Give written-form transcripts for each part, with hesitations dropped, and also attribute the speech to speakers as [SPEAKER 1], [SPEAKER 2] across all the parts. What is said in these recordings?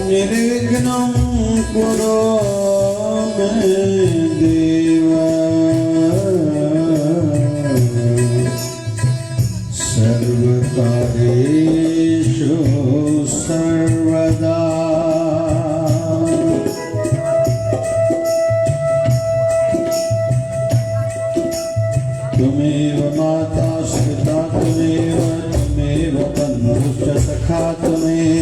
[SPEAKER 1] निर्विघ्नं कुरु मे देव सर्वकार्येषु सर्वदा त्वमेव माता स्मृता त्वमेव बन्धुश्च सखा त्वमेव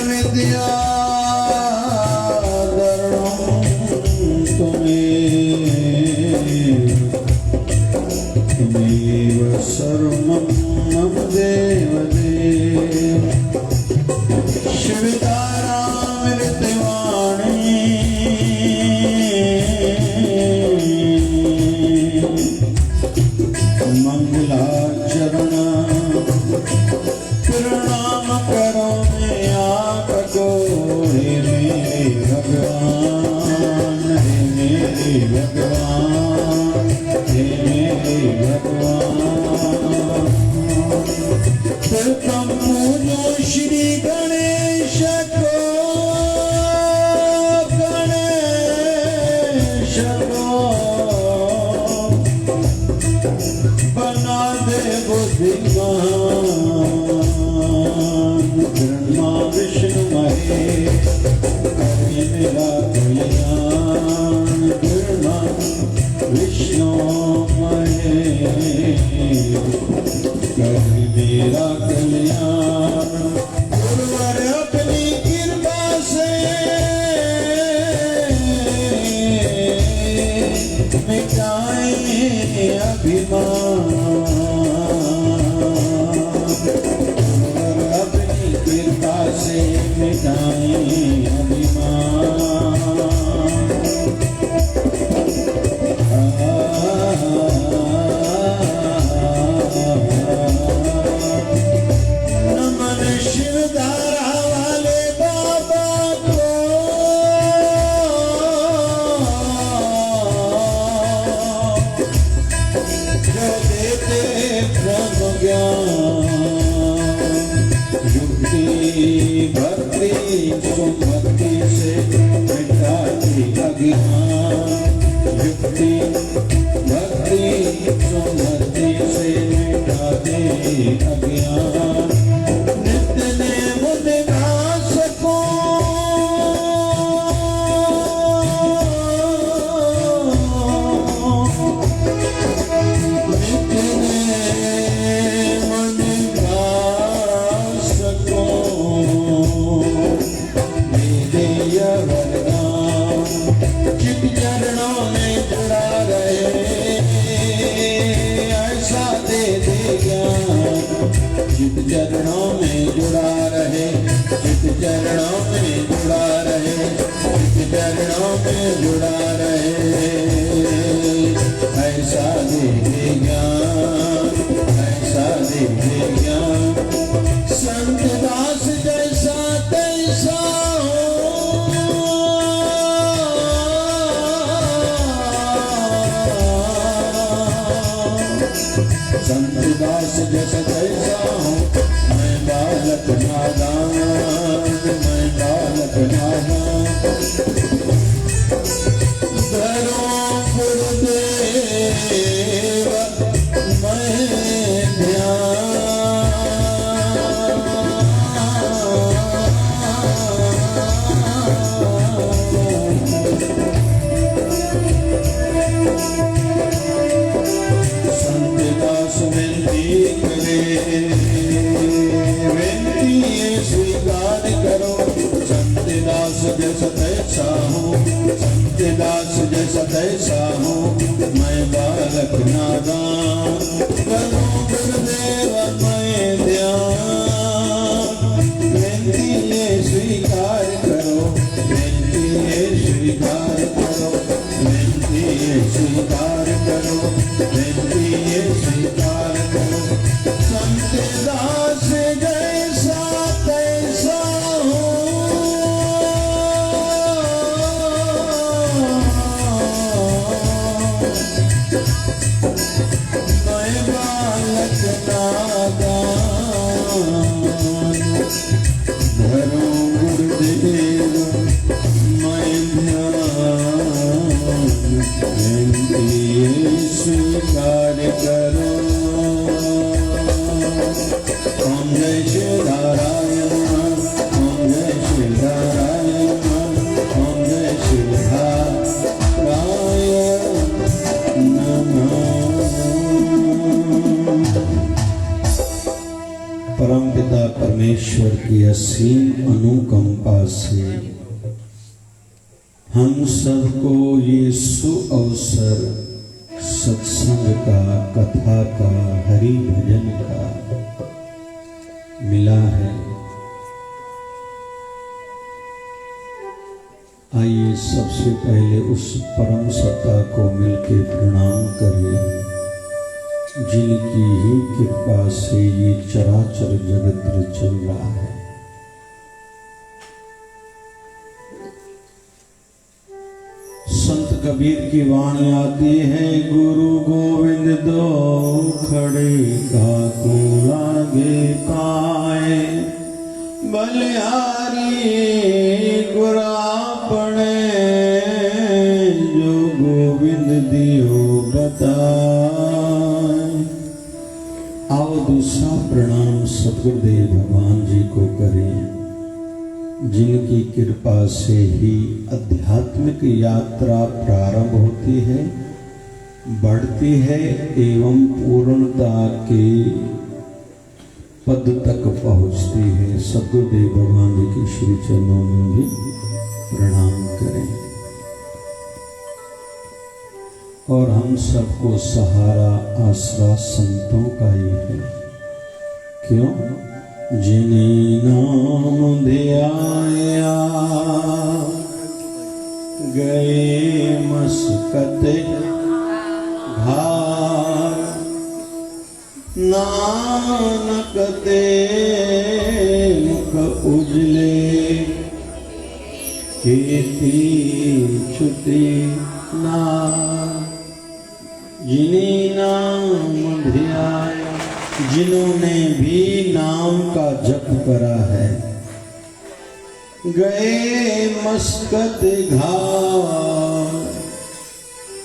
[SPEAKER 1] विद्या त्वमेव सर्वं मम देव देव शिवतारामृतवाणी मंगलाचरण प्रणाम करो मैं आपको हे मेरे भगवान हे मेरे भगवान हे मेरे भगवान प्रथम पूजो श्री गणेश को बना दे बुद्धिमान ब्रह्मा विष्णु महेश करे मेरा कल्याण ब्रह्मा विष्णु महेश करे मेरा कल्याण गुरुवर अपनी कृपा से मिटाए अभिमान अपनी कृपा से मिटाए अभिमान नमन शिवधारा वाले बाबा को जो देते ब्रह्म ज्ञान युक्ति भक्ति सुमति से मिटाती अज्ञान युक्ति भक्ति सुमति से मिटाती अज्ञान नित्य नेम निवास को चरणों में जुड़ा रहे ऐसा दे दे ज्ञान चित चरणों में जुड़ा रहे चित चरणों में जुड़ा रहे चित चरणों में जुड़ा रहे ऐसा दे दे ज्ञान ऐसा दे दे ज्ञान संत दास जैसा तैसा संत दास जैसा जैसा हूँ मैं बालक नादान मैं बालक नादान धरो गुरुदेव मैं ध्यान स्वीकार करो संत दास जैसा तैसा हूँ संत दास जैसा तैसा हूँ मैं बालक नादान करो गुरुदेव मैं ध्यान बेनती ये स्वीकार करो बेनती ये स्वीकार करो बेनती ये स्वीकार करो बेनती ये स्वीकार करो संत दास जैसा तैसा मैं बालक जय शिवधाराय नमः। ओम जय शिवधाराय नमः। ओम जय शिवधाराय नमः। परमपिता परमेश्वर की असीम अनुकंपा से हम सबको ये सुअवसर सत्संग का, कथा का, हरि भजन का मिला है। आइए सबसे पहले उस परम सत्ता को मिलके प्रणाम करें जिनकी ही कृपा से ये चराचर जगत चल रहा है। संत कबीर की वाणी आती है, गुरु गोविंद दो खड़े काकू लागे पाए, बलिहारी गुरापणे जो गोविंद दियो बताए। आओ दूसरा प्रणाम सतगुरुदेव भगवान जी को करें जिनकी कृपा से ही आध्यात्मिक यात्रा प्रारंभ होती है, बढ़ती है एवं पूर्णता के पद तक पहुंचती है। सतगुरुदेव भगवान जी की श्री चरणों में भी प्रणाम करें। और हम सबको सहारा आसरा संतों का ही है। क्यों? जिने नाम ध्याया गए मस्कत घार, नानक ते मुख उजले कीर्ति छुटी नार। जिने नाम ध्याया, जिन्होंने भी नाम का जप करा है, गए मस्कत घार,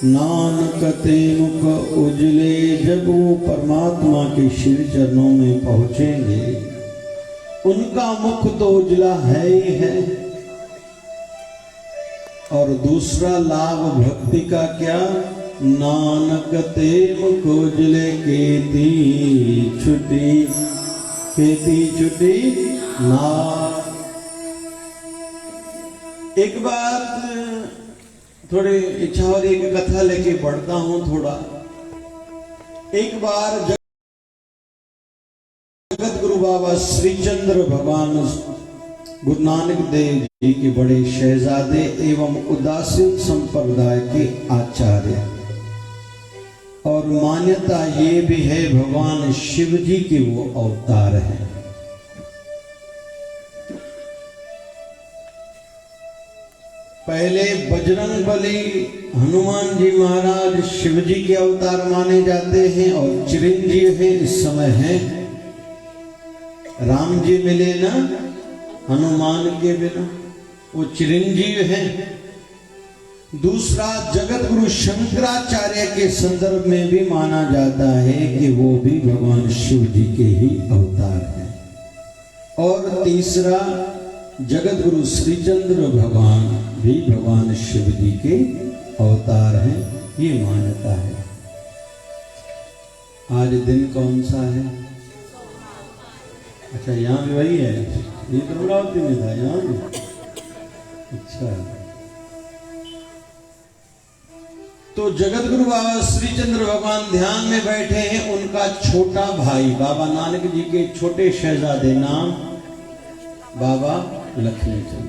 [SPEAKER 1] नानक ते मुख उजले। जब वो परमात्मा के श्री चरणों में पहुंचेंगे उनका मुख तो उजला है ही है। और दूसरा लाभ भक्ति का क्या? नानक ते मुख उजले केती छुटी, केती छुटी ना। एक बात थोड़ी इच्छा हो रही है, कथा लेके पढ़ता हूं थोड़ा। एक बार जगत गुरु बाबा श्री चंद्र भगवान गुरु नानक देव जी के बड़े शहजादे एवं उदासीन संप्रदाय के आचार्य, और मान्यता ये भी है भगवान शिव जी के वो अवतार हैं। पहले बजरंग बली हनुमान जी महाराज शिव जी के अवतार माने जाते हैं, और चिरंजीव है इस समय है। राम जी मिले ना हनुमान के बिना, वो चिरंजीव है। दूसरा जगत गुरु शंकराचार्य के संदर्भ में भी माना जाता है कि वो भी भगवान शिव जी के ही अवतार हैं। और तीसरा जगत गुरु श्री चंद्र भगवान भी भगवान शिव जी के अवतार हैं, ये मान्यता है। आज दिन कौन सा है? अच्छा, यहाँ भी वही है। ये तो अमरावती में था, यहाँ भी। अच्छा, तो जगत गुरु बाबा श्री चंद्र भगवान ध्यान में बैठे हैं। उनका छोटा भाई बाबा नानक जी के छोटे शहजादे नाम बाबा लक्ष्मीचंद,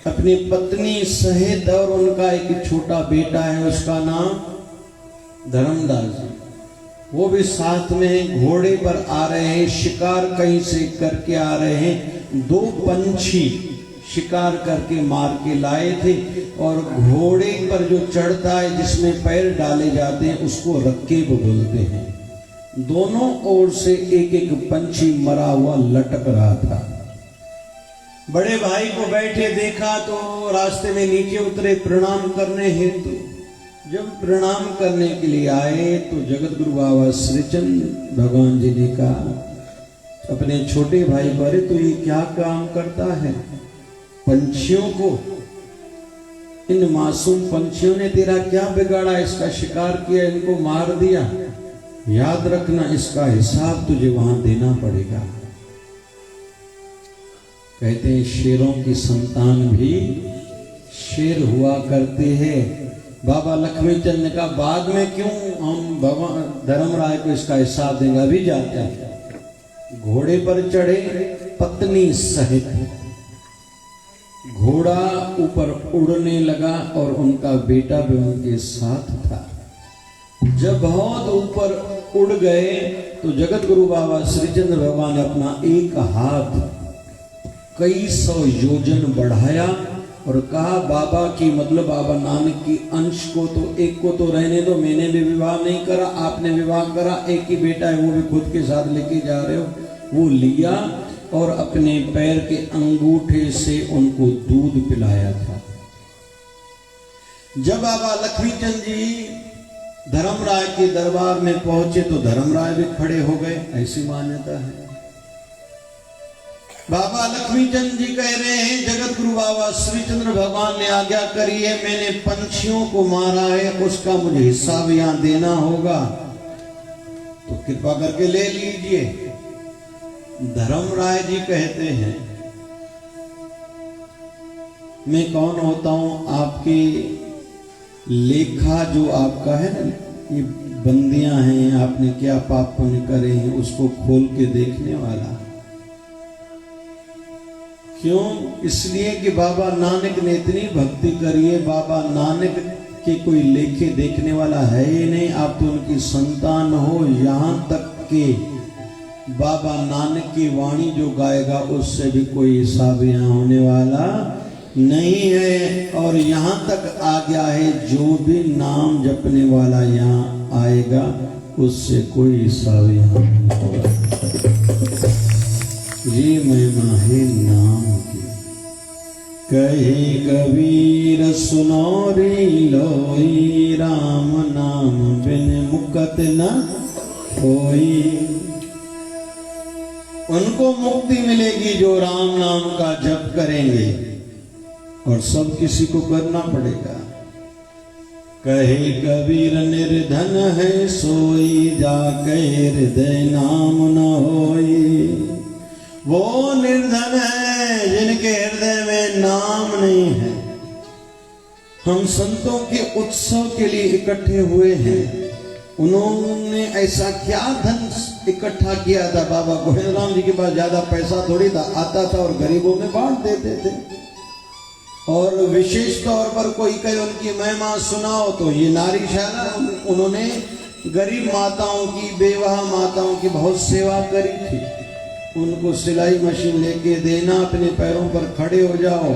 [SPEAKER 1] अपनी पत्नी सहित, और उनका एक छोटा बेटा है उसका नाम धर्मदास जी। वो भी साथ में घोड़े पर आ रहे हैं, शिकार कहीं से करके आ रहे हैं। दो पंछी शिकार करके मार के लाए थे, और घोड़े पर जो चढ़ता है जिसमें पैर डाले जाते हैं उसको रक्केब बोलते हैं। दोनों ओर से एक एक पंछी मरा हुआ लटक रहा था। बड़े भाई को बैठे देखा तो रास्ते में नीचे उतरे प्रणाम करने हेतु। जब प्रणाम करने के लिए आए तो जगत गुरु बाबा श्री चंद्र भगवान जी ने कहा, अपने छोटे भाई को, अरे तू ये क्या काम करता है? पंछियों को, इन मासूम पंछियों ने तेरा क्या बिगाड़ा? इसका शिकार किया, इनको मार दिया, याद रखना इसका हिसाब तुझे वहां देना पड़ेगा। कहते हैं शेरों की संतान भी शेर हुआ करते हैं। बाबा लक्ष्मीचंद ने कहा बाद में क्यों, हम भगवान धर्मराय को इसका हिसाब देंगे, अभी जाते हैं। घोड़े पर चढ़े पत्नी सहित, घोड़ा ऊपर उड़ने लगा और उनका बेटा भी उनके साथ था। जब बहुत ऊपर उड़ गए तो जगत गुरु बाबा श्रीचंद्र भगवान ने अपना एक हाथ कई सौ योजन बढ़ाया और कहा बाबा की, मतलब बाबा नानक की अंश को तो एक को तो रहने दो, मैंने भी विवाह नहीं करा, आपने विवाह करा, एक ही बेटा है वो भी खुद के साथ लेके जा रहे हो। वो लिया और अपने पैर के अंगूठे से उनको दूध पिलाया था। जब बाबा लक्ष्मीचंद जी धर्मराय के दरबार में पहुंचे तो धर्मराय भी खड़े हो गए, ऐसी मान्यता है। बाबा लक्ष्मीचंद जी कह रहे हैं जगत गुरु बाबा श्रीचंद्र भगवान ने आज्ञा करी है, मैंने पंछियों को मारा है, उसका मुझे हिस्सा भी यहां देना होगा, तो कृपा करके ले लीजिए। धर्मराय जी कहते हैं मैं कौन होता हूं? आपकी लेखा जो आपका है ना, ये बंदियां हैं, आपने क्या पाप पुण्य करे हैं उसको खोल के देखने वाला। क्यों? इसलिए कि बाबा नानक ने इतनी भक्ति करी है, बाबा नानक के कोई लेखे देखने वाला है ही नहीं। आप तो उनकी संतान हो, यहां तक के बाबा नानक की वाणी जो गाएगा उससे भी कोई हिसाब यहाँ होने वाला नहीं है। और यहाँ तक आ गया है जो भी नाम जपने वाला यहाँ आएगा उससे कोई हिसाब यहाँ नहीं होगा। ये महिमा है नाम की। कहे कबीर सुनो रे लोई, राम नाम बिन मुकत न होई। उनको मुक्ति मिलेगी जो राम नाम का जप करेंगे, और सब किसी को करना पड़ेगा। कहे कबीर निर्धन है सोई, जाके हृदय नाम न होई। वो निर्धन है जिनके हृदय में नाम नहीं है। हम संतों के उत्सव के लिए इकट्ठे हुए हैं। उन्होंने ऐसा क्या धन इकट्ठा किया था? बाबा गोविंद राम जी के पास ज्यादा पैसा थोड़ी था, आता था और गरीबों में बांट देते थे। और विशेष तौर पर कोई कहे उनकी महिमा सुनाओ तो ये नारीशाला, उन्होंने गरीब माताओं की, बेवाह माताओं की बहुत सेवा करी थी। उनको सिलाई मशीन लेके देना, अपने पैरों पर खड़े हो जाओ,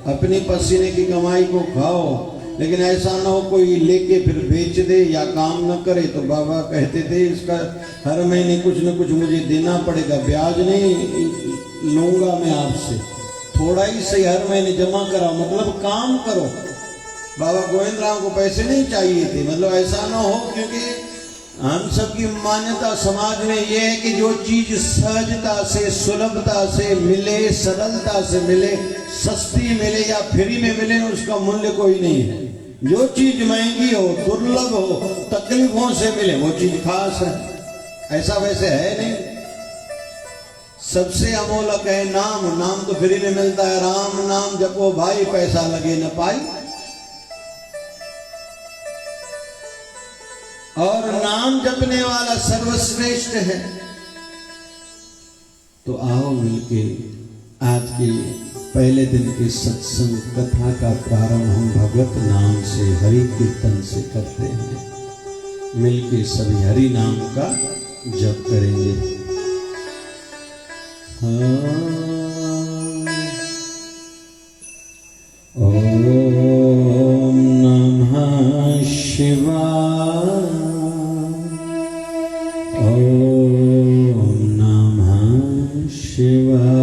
[SPEAKER 1] अपने पसीने की कमाई को खाओ। लेकिन ऐसा ना हो कोई लेके फिर बेच दे या काम न करे। तो बाबा कहते थे इसका हर महीने कुछ न कुछ मुझे देना पड़ेगा, ब्याज नहीं लूंगा मैं आपसे, थोड़ा ही सही हर महीने जमा कराओ, मतलब काम करो। बाबा गोविंद राम को पैसे नहीं चाहिए थे, मतलब ऐसा ना हो, क्योंकि हम सबकी मान्यता समाज में ये है कि जो चीज सहजता से, सुलभता से मिले, सरलता से मिले, सस्ती मिले या फ्री में मिले, उसका मूल्य कोई नहीं है। जो चीज महंगी हो, दुर्लभ हो, तकलीफों से मिले, वो चीज खास है। ऐसा वैसे है नहीं। सबसे अमोलक है नाम। नाम तो फ्री में मिलता है। राम नाम जपो भाई, पैसा लगे न पाई। और नाम जपने वाला सर्वश्रेष्ठ है। तो आओ मिलके आज के पहले दिन की सत्संग कथा का प्रारंभ हम भगवत नाम से, हरि कीर्तन से करते हैं। मिलके सभी हरि नाम का जप करेंगे। ओम नमः शिवाय। ओम नमः शिवाय।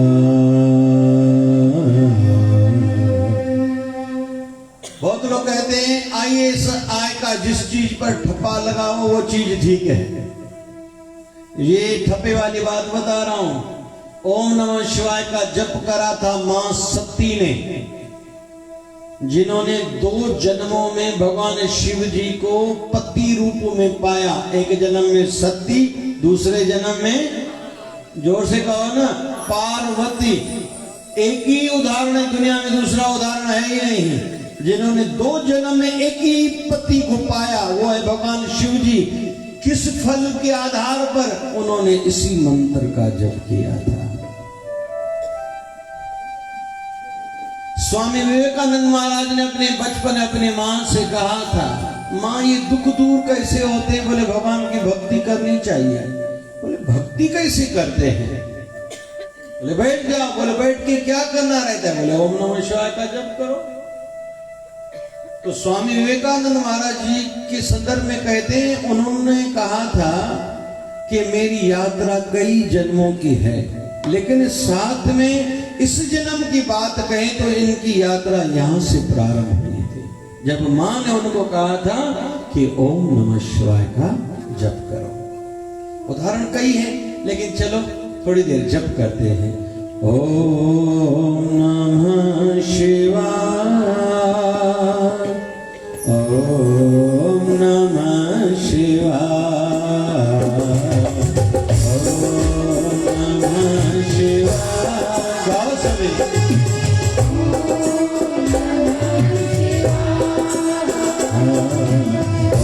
[SPEAKER 1] बहुत लोग कहते हैं आइए आय का जिस चीज पर ठप्पा लगाओ वो चीज ठीक है। ये ठप्पे वाली बात बता रहा हूं। ओम नमः शिवाय का जप करा था मां सती ने, जिन्होंने 2 जन्मों में भगवान शिव जी को पति रूप में पाया। एक जन्म में सती, दूसरे जन्म में, जोर से कहो ना, पार्वती। एक ही उदाहरण है दुनिया में, दूसरा उदाहरण है ही नहीं। जिन्होंने 2 जन्म में एक ही पति को पाया वो है भगवान शिव जी। किस फल के आधार पर? उन्होंने इसी मंत्र का जप किया था। स्वामी विवेकानंद महाराज ने अपने बचपन अपने मां से कहा था, मां ये दुख दूर कैसे होते हैं? बोले भगवान की भक्ति करनी चाहिए। बोले भक्ति कैसे करते हैं? बोले बैठ जाओ। बोले बैठ के क्या करना रहता है? बोले ओम नमः शिवाय का जप करो। तो स्वामी विवेकानंद महाराज जी के संदर्भ में कहते हैं, उन्होंने कहा था कि मेरी यात्रा कई जन्मों की है, लेकिन साथ में इस जन्म की बात कहें तो इनकी यात्रा यहां से प्रारंभ हुई थी, जब मां ने उनको कहा था कि ओम नमः शिवाय का जप करो। उदाहरण कई है, लेकिन चलो थोड़ी देर जप करते हैं। ओम नमः शिवाय, ओम नमः शिवाय, ओम नमः शिवाय। गाओ सभी।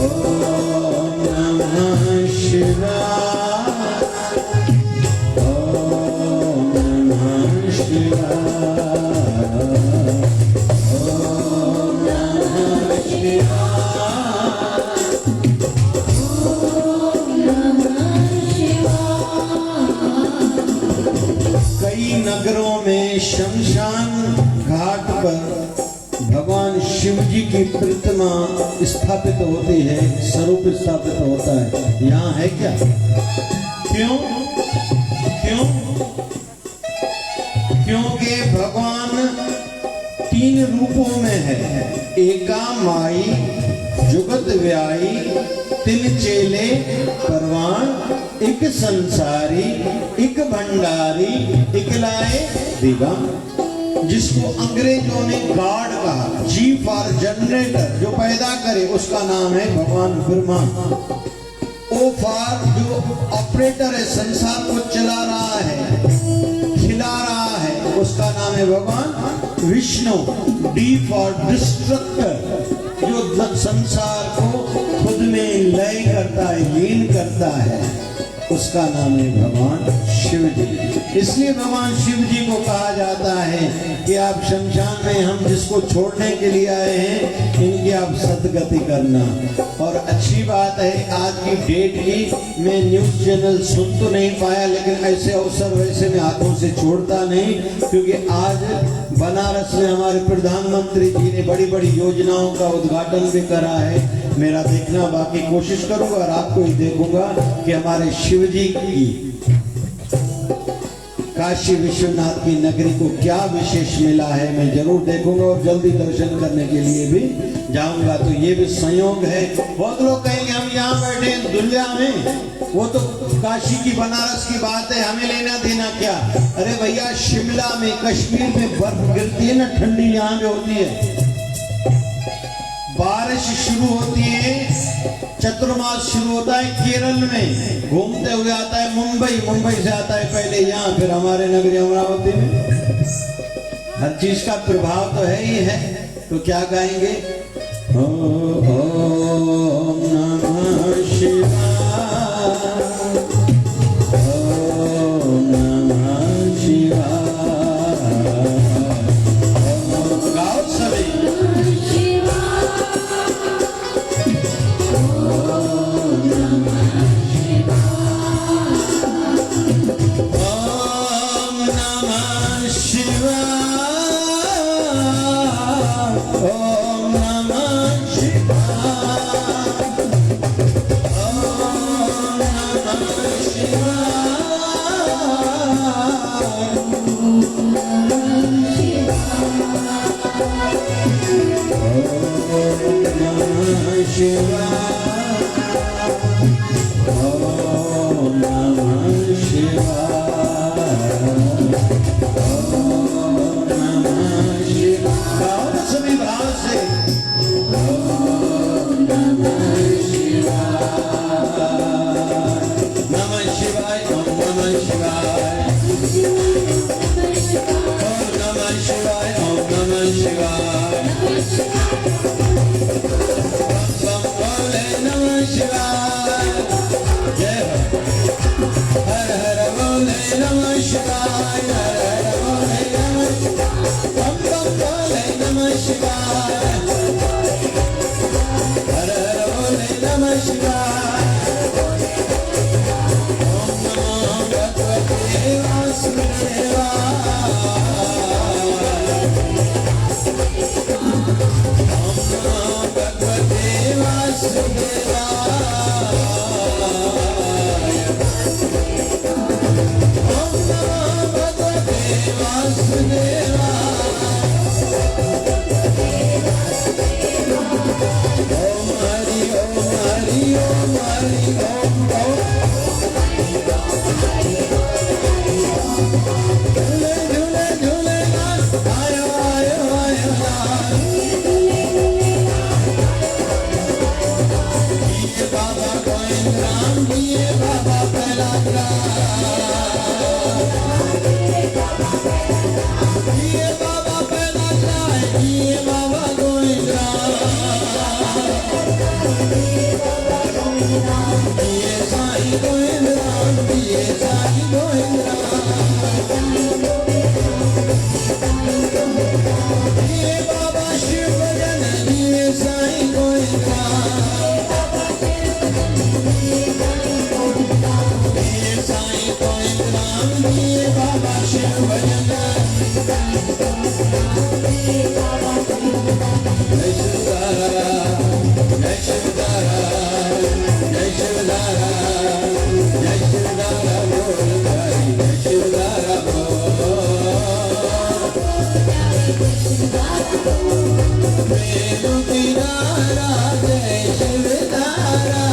[SPEAKER 1] ओम नमः शिवाय, ओम नमः शिवाय, ओम नमः शिवाय। कई नगरों में शमशान घाट पर भगवान शिव जी की प्रतिमा स्थापित होती है, स्वरूप स्थापित होता है। यहाँ है क्या? क्यों? क्यों? क्योंकि भगवान 3 रूपों में है। एका माई जुगत व्याई, 3 चेले परवान, एक संसारी, एक भंडारी, एक लाए दीवान। जिसको अंग्रेजों ने गॉड कहा, जी फॉर जनरेटर, जो पैदा करे उसका नाम है भगवान ब्रह्मा। ओ फॉर जो ऑपरेटर है, संसार को चला रहा है, खिला रहा है, उसका नाम है भगवान विष्णु। डी फॉर डिस्ट्रक्टर, जो संसार को खुद में लय करता है, लीन करता है, उसका नाम है भगवान शिव जी। इसलिए भगवान शिव जी को कहा जाता है कि आप शमशान में हम जिसको छोड़ने के लिए आए हैं, इनकी आप सदगति करना। और अच्छी बात है, आज की डेट की मैं न्यूज चैनल सुन तो नहीं पाया, लेकिन ऐसे अवसर वैसे मैं हाथों से छोड़ता नहीं, क्योंकि आज बनारस में हमारे प्रधानमंत्री जी ने बड़ी बड़ी योजनाओं का उद्घाटन भी करा है। मेरा देखना बाकी कोशिश करूंगा, रात को ही देखूंगा कि हमारे शिव जी की काशी विश्वनाथ की नगरी को क्या विशेष मिला है। मैं जरूर देखूंगा और जल्दी दर्शन करने के लिए भी जाऊंगा। तो ये भी संयोग है। बहुत लोग कहेंगे हम यहाँ बैठे दुनिया में, वो तो काशी की बनारस की बात है, हमें लेना देना क्या? अरे भैया, शिमला में कश्मीर में बर्फ गिरती है ना, ठंडी यहाँ पे होती है। बारिश शुरू होती है, चतुर्मास शुरू होता है केरल में, घूमते हुए आता है मुंबई, मुंबई से आता है पहले यहाँ, फिर हमारे नगरी अमरावती में। हर चीज का प्रभाव तो है ही है। तो क्या गाएंगे? ओम नमः शिवाय, ओम नमः शिवाय। गाओ सभी। ओम नमः शिवाय। वासुदेवा भगवते वासुदेवाय ओम नमो भगवते वासुदेवाय ओम हरि ओम हरि ओम हरि ओम ओम झूले झूले झूले नाथ आयो आयो आयो नाथ ये बाबा गोविंद राम ये बाबा प्रहलाद ये बाबा प्रहलाद ये बाबा गोविंद ये साईं गोविंद राम ये साईं गोविंद ये बाबा शिव भजन ये साईं गोविंद ये साईं गोविंद राम ये बाबा शिव भजन जय शिवधारा जय शिवधारा जय शिवधारा जय शिवधारा बोल हरि जय शिवधारा प्रेम किनारा जय शिवधारा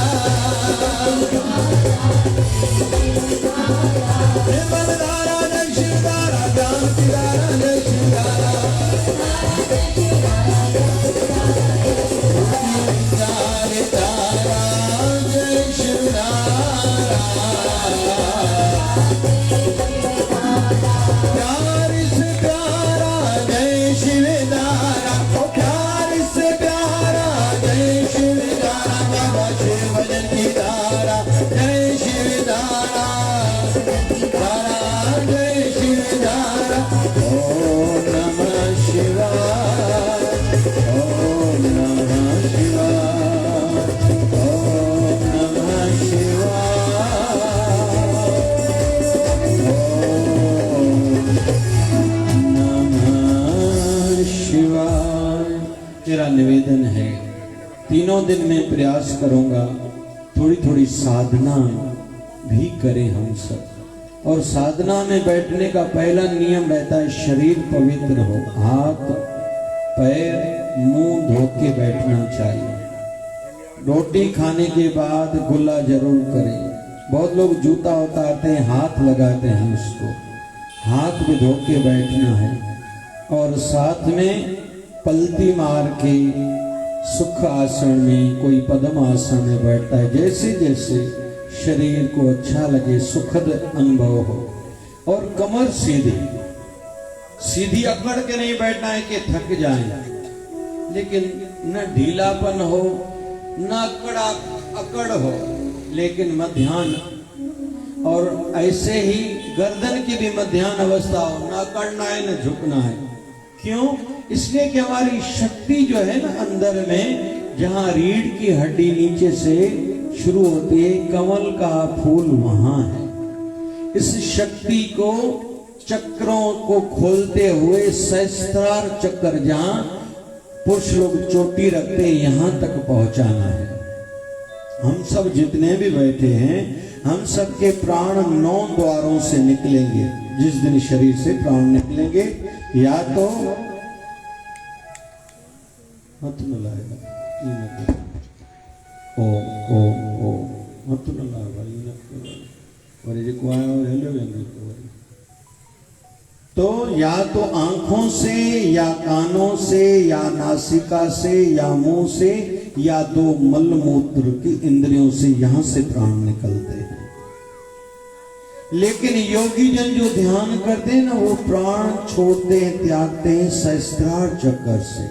[SPEAKER 1] प्रेमधारा जय शिवधारा ज्ञान की धारा जय शिवधारा तारा जय शिवधारा प्यार से प्यारा जय शिवधारा प्यार से प्यारा जय शिवधारा बाबा शिव भजन की धारा जय शिवधारा धारा जय शिवधारा ओम नमः शिवाय ओम नमः शिवाय ओम नमः शिवाय। तेरा निवेदन है तीनों दिन में प्रयास करूंगा थोड़ी थोड़ी साधना भी करें हम सब। और साधना में बैठने का पहला नियम रहता है शरीर पवित्र हो, हाथ पैर मुंह धो के बैठना चाहिए। रोटी खाने के बाद गुल्ला जरूर करें। बहुत लोग जूता उतारते हैं हाथ लगाते हैं, उसको हाथ भी धो के बैठना है। और साथ में पलती मार के सुख आसन में कोई पद्म आसन में बैठता है। जैसे जैसे शरीर को अच्छा लगे सुखद अनुभव हो। और कमर सीधी सीधी अकड़ के नहीं बैठना है कि थक जाए, लेकिन न ढीलापन हो न अकड़ हो, लेकिन मध्याह्न। और ऐसे ही गर्दन की भी मध्याह्न अवस्था हो, न अकड़ना है न झुकना है। क्यों? इसलिए कि हमारी शक्ति जो है ना अंदर में, जहां रीढ़ की हड्डी नीचे से शुरू होती है, कमल का फूल वहां है। इस शक्ति को चक्रों को खोलते हुए सहस्त्रार चक्र जहां पुरुष लोग चोटी रखते हैं यहां तक पहुंचाना है। हम सब जितने भी बैठे हैं हम सबके प्राण 9 द्वारों से निकलेंगे। जिस दिन शरीर से प्राण निकलेंगे या तो मत न लाएगा ओ मत न लाएगा तो या तो आंखों से या कानों से या नासिका से या मुंह से या 2 मलमूत्र की इंद्रियों से यहां से प्राण निकलते हैं। लेकिन योगी जन जो ध्यान करते हैं ना वो प्राण छोड़ते हैं, त्यागते हैं सहस्त्रार चक्कर से।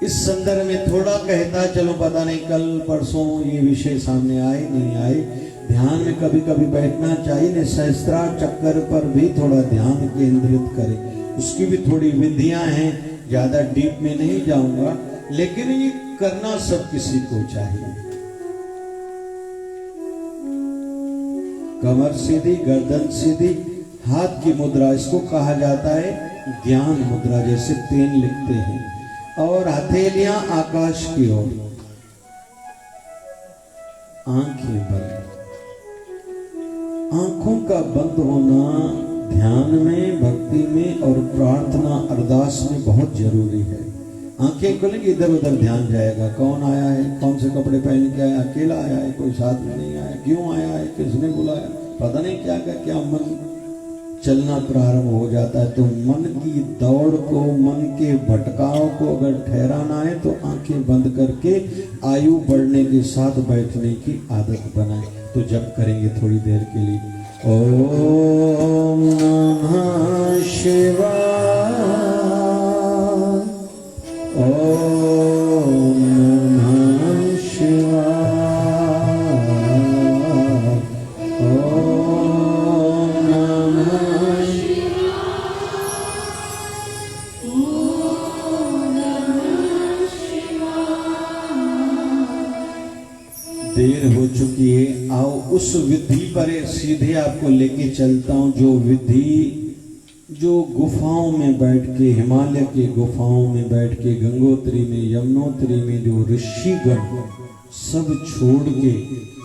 [SPEAKER 1] इस संदर्भ में थोड़ा कहता चलो, पता नहीं कल परसों ये विषय सामने आए नहीं आए। ध्यान में कभी कभी बैठना चाहिए, सहस्त्रार चक्कर पर भी थोड़ा ध्यान केंद्रित करें। उसकी भी थोड़ी विधियां हैं, ज्यादा डीप में नहीं जाऊंगा, लेकिन ये करना सब किसी को चाहिए। कमर सीधी, गर्दन सीधी, हाथ की मुद्रा, इसको कहा जाता है ज्ञान मुद्रा, जैसे पेन लिखते हैं। और हथेलियां आकाश की ओर, आंखें बंद। आंखों का बंद होना ध्यान में, भक्ति में और प्रार्थना अरदास में बहुत जरूरी है। आंखें खुलेंगी, इधर उधर ध्यान जाएगा, कौन आया है, कौन से कपड़े पहन के आया, अकेला आया है, कोई साथ में नहीं आया, क्यों आया है, किसने बुलाया, पता नहीं क्या मन चलना प्रारंभ हो जाता है। तो मन की दौड़ को, मन के भटकाव को अगर ठहराना है तो आंखें बंद करके आयु बढ़ने के साथ बैठने की आदत बनाए। तो जप करेंगे थोड़ी देर के लिए। ओम नमः शिवाय, ओम नमः शिवाय, देर हो चुकी है। आओ उस विधि पर सीधे आपको लेके चलता हूं, जो विधि जो गुफाओं में बैठ के, हिमालय के गुफाओं में बैठ के, गंगोत्री में, यमुनोत्री में जो ऋषिगण सब छोड़ के,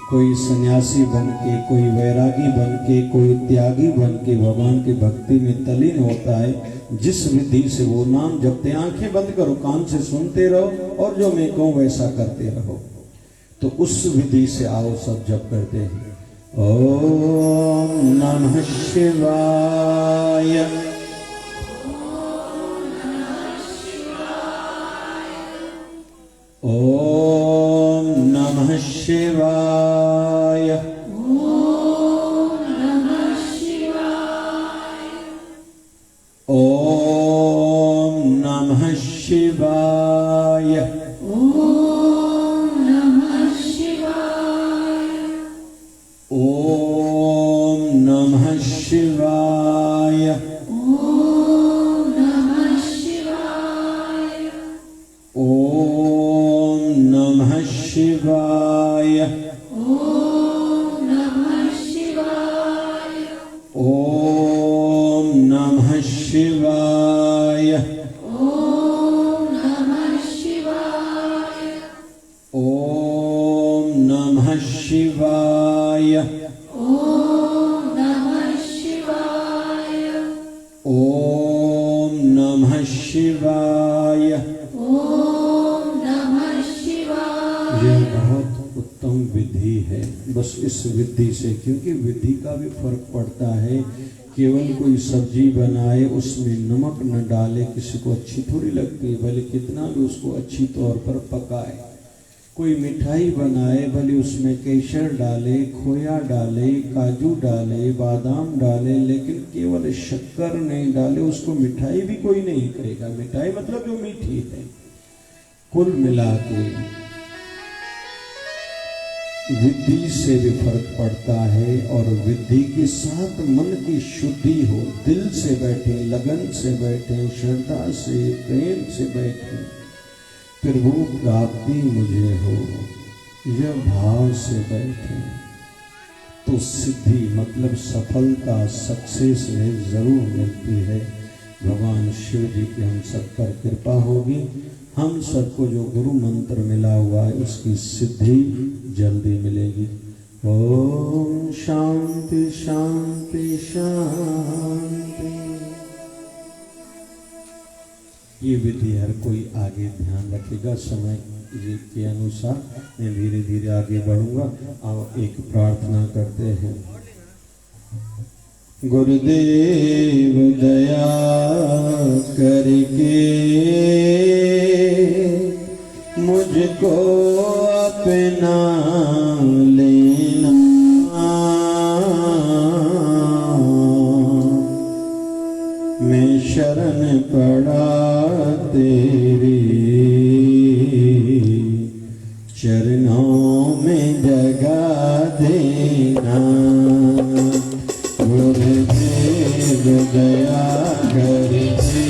[SPEAKER 1] कोई सन्यासी बन के, कोई वैरागी बन के, कोई त्यागी बन के भगवान की भक्ति में तल्लीन होता है, जिस विधि से वो नाम जपते। आंखें बंद करो, कान से सुनते रहो और जो मैं कहूं वैसा करते रहो। तो उस विधि से आओ सब जप करते हैं। ओम नमः शिवाय, ओम नमः शिवाय, ओम नमः शिवाय, ओम नमः शिवाय, ओम नमः शिवाय, ओम नमः शिवाय, ओम नमः शिवाय, ओम नमः शिवाय, ओम नमः शिवाय, ओम नमः शिवाय, ओम नमः शिवाय, ओम नमः शिवाय, ओम नमः शिवाय, ओम नमः शिवाय। यह बहुत उत्तम विधि है। बस इस विधि से, क्योंकि विधि का भी फर्क पड़ता है। केवल कोई सब्जी बनाए उसमें नमक न डाले किसी को अच्छी थोड़ी लगती है, भले कितना भी उसको अच्छी तौर पर पकाए। कोई मिठाई बनाए, भले उसमें केसर डाले, खोया डाले, काजू डाले, बादाम डाले, लेकिन केवल शक्कर नहीं डाले, उसको मिठाई भी कोई नहीं कहेगा। मिठाई मतलब जो मीठी है। कुल मिला के विधि से भी फर्क पड़ता है। और विधि के साथ मन की शुद्धि हो, दिल से बैठे, लगन से बैठे, श्रद्धा से, प्रेम से बैठे, फिर वो प्राप्ति मुझे हो, यह भाव से बैठे तो सिद्धि मतलब सफलता, सक्सेस में जरूर मिलती है। भगवान शिव जी की हम सब पर कृपा होगी। हम सबको जो गुरु मंत्र मिला हुआ है उसकी सिद्धि जल्दी मिलेगी। ओम शांति शांति शांति। ये विधि हर कोई आगे ध्यान रखेगा। समय के अनुसार मैं धीरे धीरे आगे बढ़ूंगा। अब एक प्रार्थना करते हैं। गुरुदेव दया करके मुझको अपना लेना, मैं शरण पड़ा तेरी चरणों में जगा देना। गुरुदेव दया करके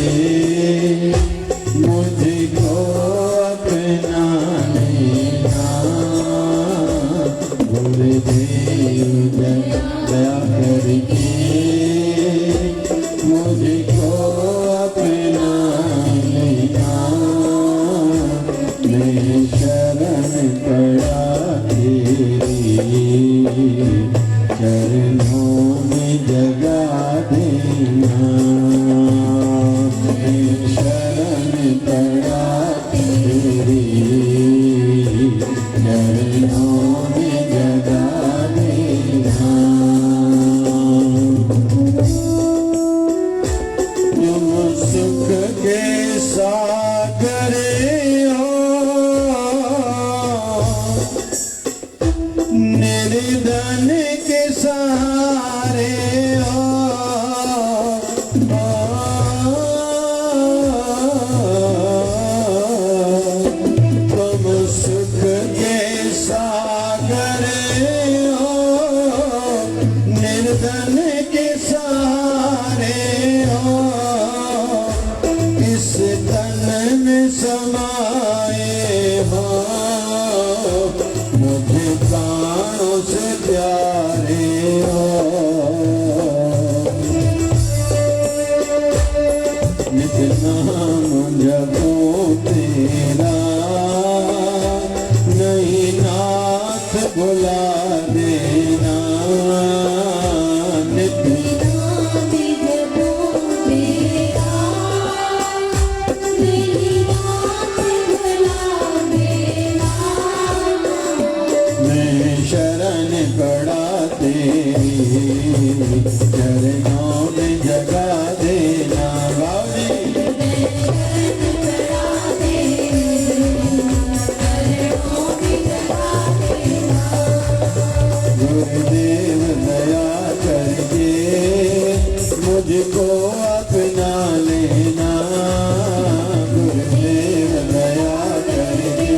[SPEAKER 1] मुझको अपना लेना। गुरुदेव दया देना, मैं शरण पड़ा तेरी चरणों में जगा देना। तुम सुख के सागर हो, निर्धन के सहारे हो, तुम सुख के सागर हो, निर्धन के सहारे हो, इस तन में समाए हो, मुझे प्राणों से प्यारे हो। नित नाम जपो तेरा, नहीं नाथ बुला देना, नित शरण पड़ा तेरी चरणों में जगा देना। गुरुदेव दया करके मुझको अपना लेना, गुरुदेव दया करके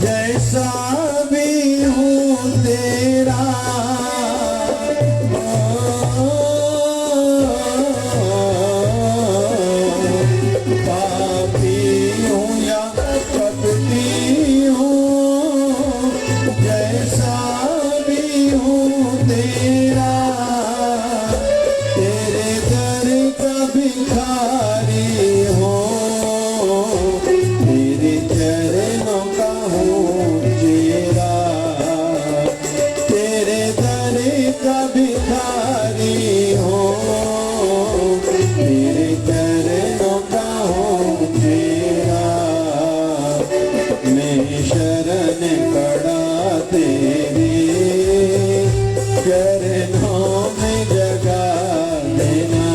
[SPEAKER 1] जैसा भी हूँ तेरा, पापी हूँ या कपटी हूँ, जैसा भी हूँ तेरा, तेरे दर का भिखारी हूँ, तेरे चरणों का हूँ चेला, तेरे दर का भिखारी हूँ, तेरे चरणों का हूँ चेला, मैं शरण पड़ा तेरी चरणों में जगा देना,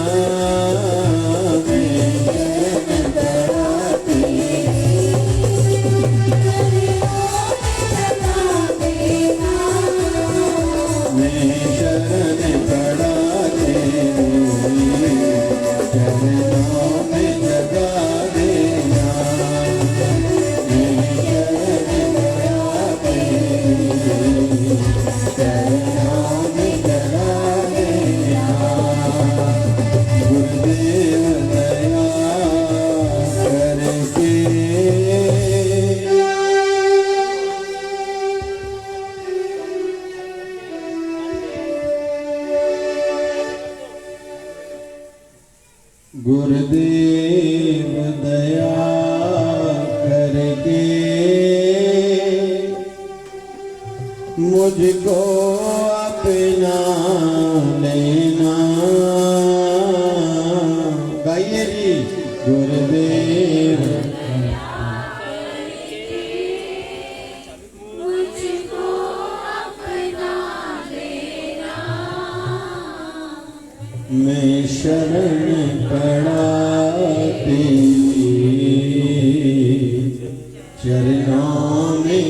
[SPEAKER 1] मैं शरण पड़ा तेरी मैं शरण पड़ा तेरी चरणों में जगा देना, मैं शरण पड़ा तेरी चरणों में जगा देना। गुरुदेव दया करके गुरुदेव दया करके मुझको अपना लेना। गाइए जी, गुरुदेव
[SPEAKER 2] मुझको
[SPEAKER 1] मैं शरण पड़ा तेरी चरणों में।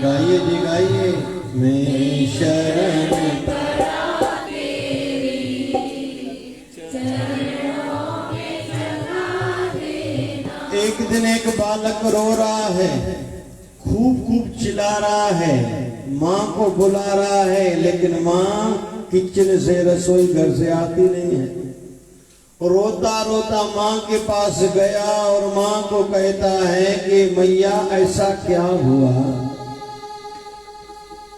[SPEAKER 1] गाइए जी गाइए। मैं शरण पड़ा तेरी चरणों में जगा देना। एक दिन एक बालक रो रहा है, खूब खूब चिल्ला रहा है, माँ को बुला रहा है, लेकिन माँ किचन से रसोई घर से आती नहीं है। रोता रोता माँ के पास गया और माँ को कहता है कि मैया ऐसा क्या हुआ,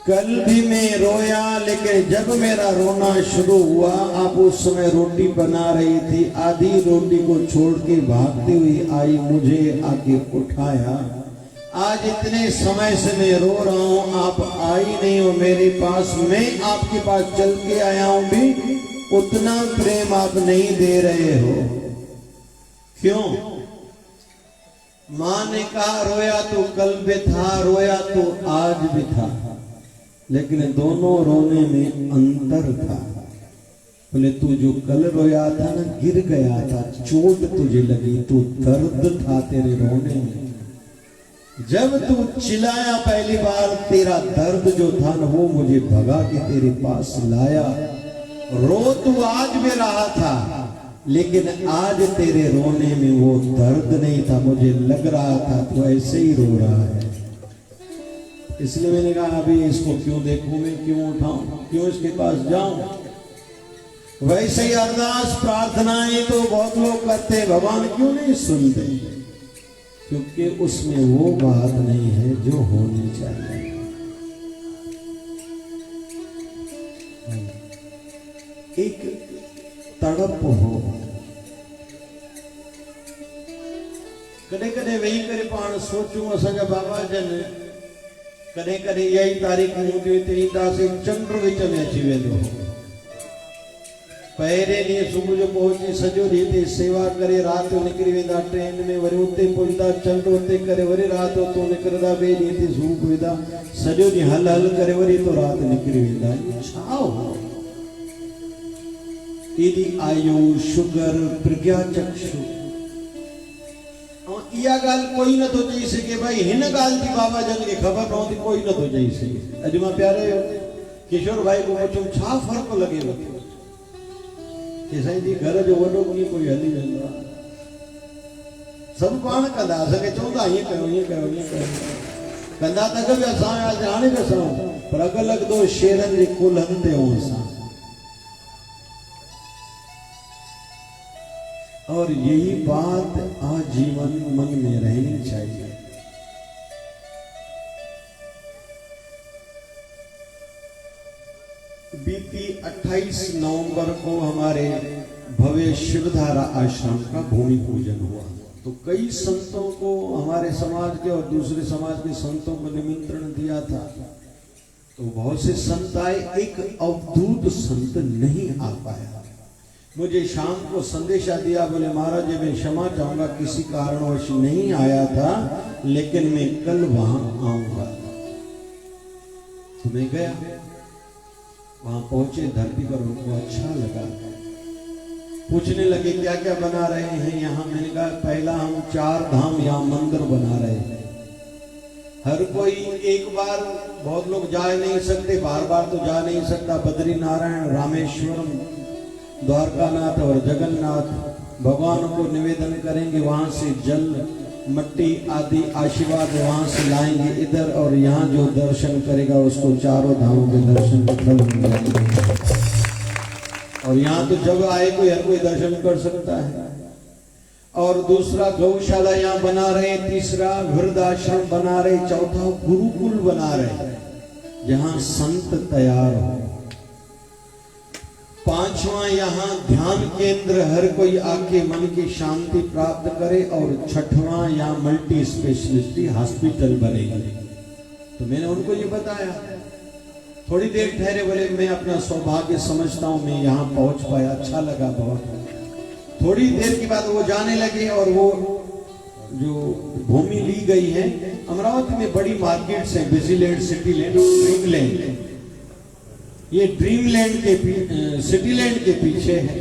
[SPEAKER 1] कल भी मैं रोया, लेकिन जब मेरा रोना शुरू हुआ आप उस समय रोटी बना रही थी, आधी रोटी को छोड़ के भागती हुई आई, मुझे आके उठाया। आज इतने समय से मैं रो रहा हूं, आप आई नहीं हो मेरे पास, मैं आपके पास चल के आया हूं, भी उतना प्रेम आप नहीं दे रहे हो, क्यों? मां ने कहा रोया तो कल भी था, रोया तो आज भी था, लेकिन दोनों रोने में अंतर था। बोले तू जो कल रोया था ना, गिर गया था, चोट तुझे लगी, तू दर्द था तेरे रोने में। जब तू चिल्लाया पहली बार, तेरा दर्द जो था ना वो मुझे भगा के तेरे पास लाया। रो तू आज भी रहा था, लेकिन आज तेरे रोने में वो दर्द नहीं था, मुझे लग रहा था तू ऐसे ही रो रहा है। इसलिए मैंने कहा अभी इसको क्यों देखूं मैं, क्यों उठाऊं, क्यों इसके पास जाऊं। वैसे ही अरदास प्रार्थनाएं तो बहुत लोग करते, भगवान क्यों नहीं सुनते? क्योंकि उसमें वो बात नहीं है जो होनी चाहिए। एक तड़प हो, कदे कदे वही करे पाण सोचूं असांजा बाबा जन कदे कदे यही तारीख़ हूंदी हुई त चंड विच में अची वेंदो। पहिरें ॾींहुं सुबुह जो पहुची सॼो ॾींहुं हिते सेवा करे राति जो निकिरी वेंदा ट्रेन में, वरी उते पहुचंदा चंड उते करे, वरी राति उतो निकिरंदा, ॿिए ॾींहं ते सुबुह वेंदा, सॼो ॾींहुं हल हल करे वरी तो राति निकिरी वेंदा। छा हो? एॾी आयु, शुगर, प्रज्ञा चक्षु, ऐं इहा ॻाल्हि कोई नथो चई सघे भाई हिन ॻाल्हि जी बाबा जन खे ख़बर पवंदी, कोई नथो चई सघे। अॼु मां प्यारे किशोर भाई को पुछियो छा फ़र्क़ु लॻेव कि साईं जी घर जो वॾो कीअं कोई हली वेंदो आहे, सभु पाण कंदा, असांखे चवंदा हीअं कयो हीअं कयो हीअं कयो, कंदा त अॻ बि असां हुआसीं हाणे बि असां, पर अॻ लॻंदो शेरनि जे कुल्हनि ते हूं असां। और यही बात आजीवन मन में रहनी चाहिए। बीती 28 नवंबर को हमारे भव्य शिवधारा आश्रम का भूमि पूजन हुआ, तो कई संतों को हमारे समाज के और दूसरे समाज के संतों को निमंत्रण दिया था, तो बहुत से संत आए, एक अवधूत संत नहीं आ पाया। मुझे शाम को संदेशा दिया, बोले महाराज जी मैं क्षमा चाहूंगा किसी कारणवश नहीं आया था, लेकिन मैं कल वहां आऊंगा। तो मैं गया, वहां पहुंचे, धरती पर उनको अच्छा लगा, पूछने लगे क्या क्या बना रहे हैं यहाँ। मैंने कहा पहला हम 4 धाम यहाँ मंदिर बना रहे हैं। हर कोई एक बार, बहुत लोग जा नहीं सकते, बार बार तो जा नहीं सकता, बद्री नारायण, रामेश्वरम, द्वारकानाथ और जगन्नाथ भगवान को निवेदन करेंगे, वहां से जल, मट्टी आदि आशीर्वाद वहां से लाएंगे इधर, और यहाँ जो दर्शन करेगा उसको चारों धामों के दर्शन के फल मिलेंगे। और यहाँ तो जब आए कोई हर कोई दर्शन कर सकता है। और दूसरा गौशाला यहाँ बना रहे, तीसरा वृद्धाश्रम बना रहे, चौथा गुरुकुल बना रहे जहाँ संत तैयार हो, पांचवा यहाँ ध्यान केंद्र हर कोई आके मन की शांति प्राप्त करे, और छठवां यहाँ मल्टी स्पेशलिटी हॉस्पिटल बनेगा। तो मैंने उनको ये बताया, थोड़ी देर ठहरे, बोले मैं अपना सौभाग्य समझता हूँ मैं यहाँ पहुंच पाया, अच्छा लगा बहुत। थोड़ी देर के बाद वो जाने लगे, और वो जो भूमि ली गई है अमरावती में बड़ी मार्केट से, बिजीलैंड, सिटी लैंड, इंग्लैंड, ये ड्रीमलैंड के सिटीलैंड के पीछे है।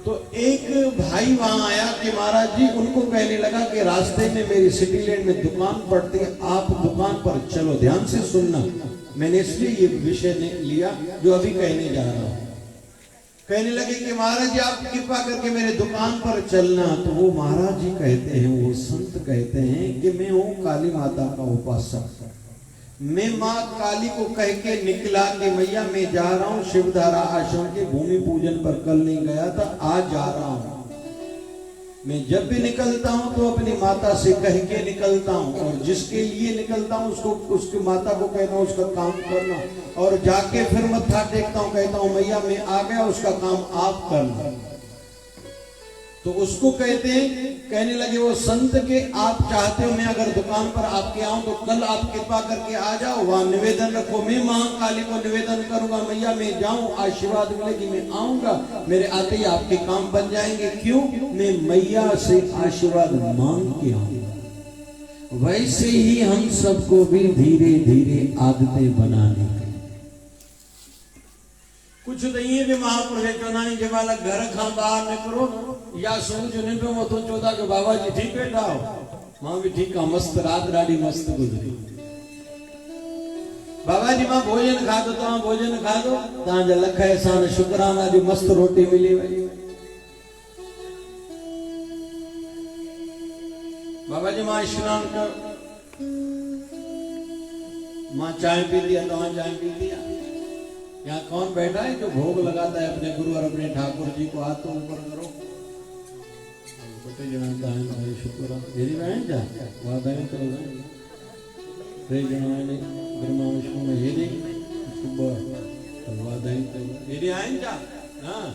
[SPEAKER 1] तो एक भाई वहां आया कि महाराज जी, उनको कहने लगा कि रास्ते में मेरी सिटीलैंड में दुकान पड़ती है, आप दुकान पर चलो। ध्यान से सुनना, मैंने इसलिए ये विषय लिया जो अभी कहने जा रहा हूं। कहने लगे कि महाराज जी आप कृपा करके मेरे दुकान पर चलना। तो वो महाराज जी कहते हैं, वो संत कहते हैं कि मैं हूं काली माता का उपासक। मैं माँ काली को कह के निकला कि मैया मैं जा रहा हूँ शिवधारा आश्रम के भूमि पूजन पर, कल नहीं गया था, आज जा रहा हूँ। मैं जब भी निकलता हूँ तो अपनी माता से कह के निकलता हूँ, और जिसके लिए निकलता हूँ उसको, उसकी माता को कहता हूँ उसका काम करना, और जाके फिर मत्था टेकता हूँ, कहता हूँ मैया मैं आ गया, उसका काम आप करना। तो उसको कहते हैं, कहने लगे वो संत के, आप चाहते हो मैं अगर दुकान पर आपके आऊं तो कल आप कृपा करके आ जाओ, वहां निवेदन रखो, मैं महाकाली को निवेदन करूंगा मैया मैं जाऊं, आशीर्वाद मिलेगी, मैं आऊंगा, मेरे आते ही आपके काम बन जाएंगे। क्यों? मैं मैया से आशीर्वाद मांग के आऊंगा। वैसे ही हम सबको भी धीरे धीरे आदतें बनाने कुछ नहीं है कि महापुरुष चौनानी के वाला घर खा बाहर निकलो या सूरज निकलो वो तो चौथा के बाबा जी ठीक बैठा हो, मां भी ठीक, मस्त रात राड़ी मस्त गुजरी। बाबा जी मां भोजन खा दो, तो भोजन खा दो, तव्हांजा लख एहसान शुक्राना जो मस्त रोटी मिली वई। बाबा जी मां स्नान कर, मां चाय पी दिया, तव्हां चाय पी दिया। यहाँ कौन बैठा है जो भोग लगाता है अपने गुरु और अपने ठाकुर जी को? हाथ तो ऊपर करो। शुक्र बहन जा वादाएं तो रे जनाने ब्रह्मा विष्णु में ये नहीं सुबह वादाएं तो ये आए जा। हाँ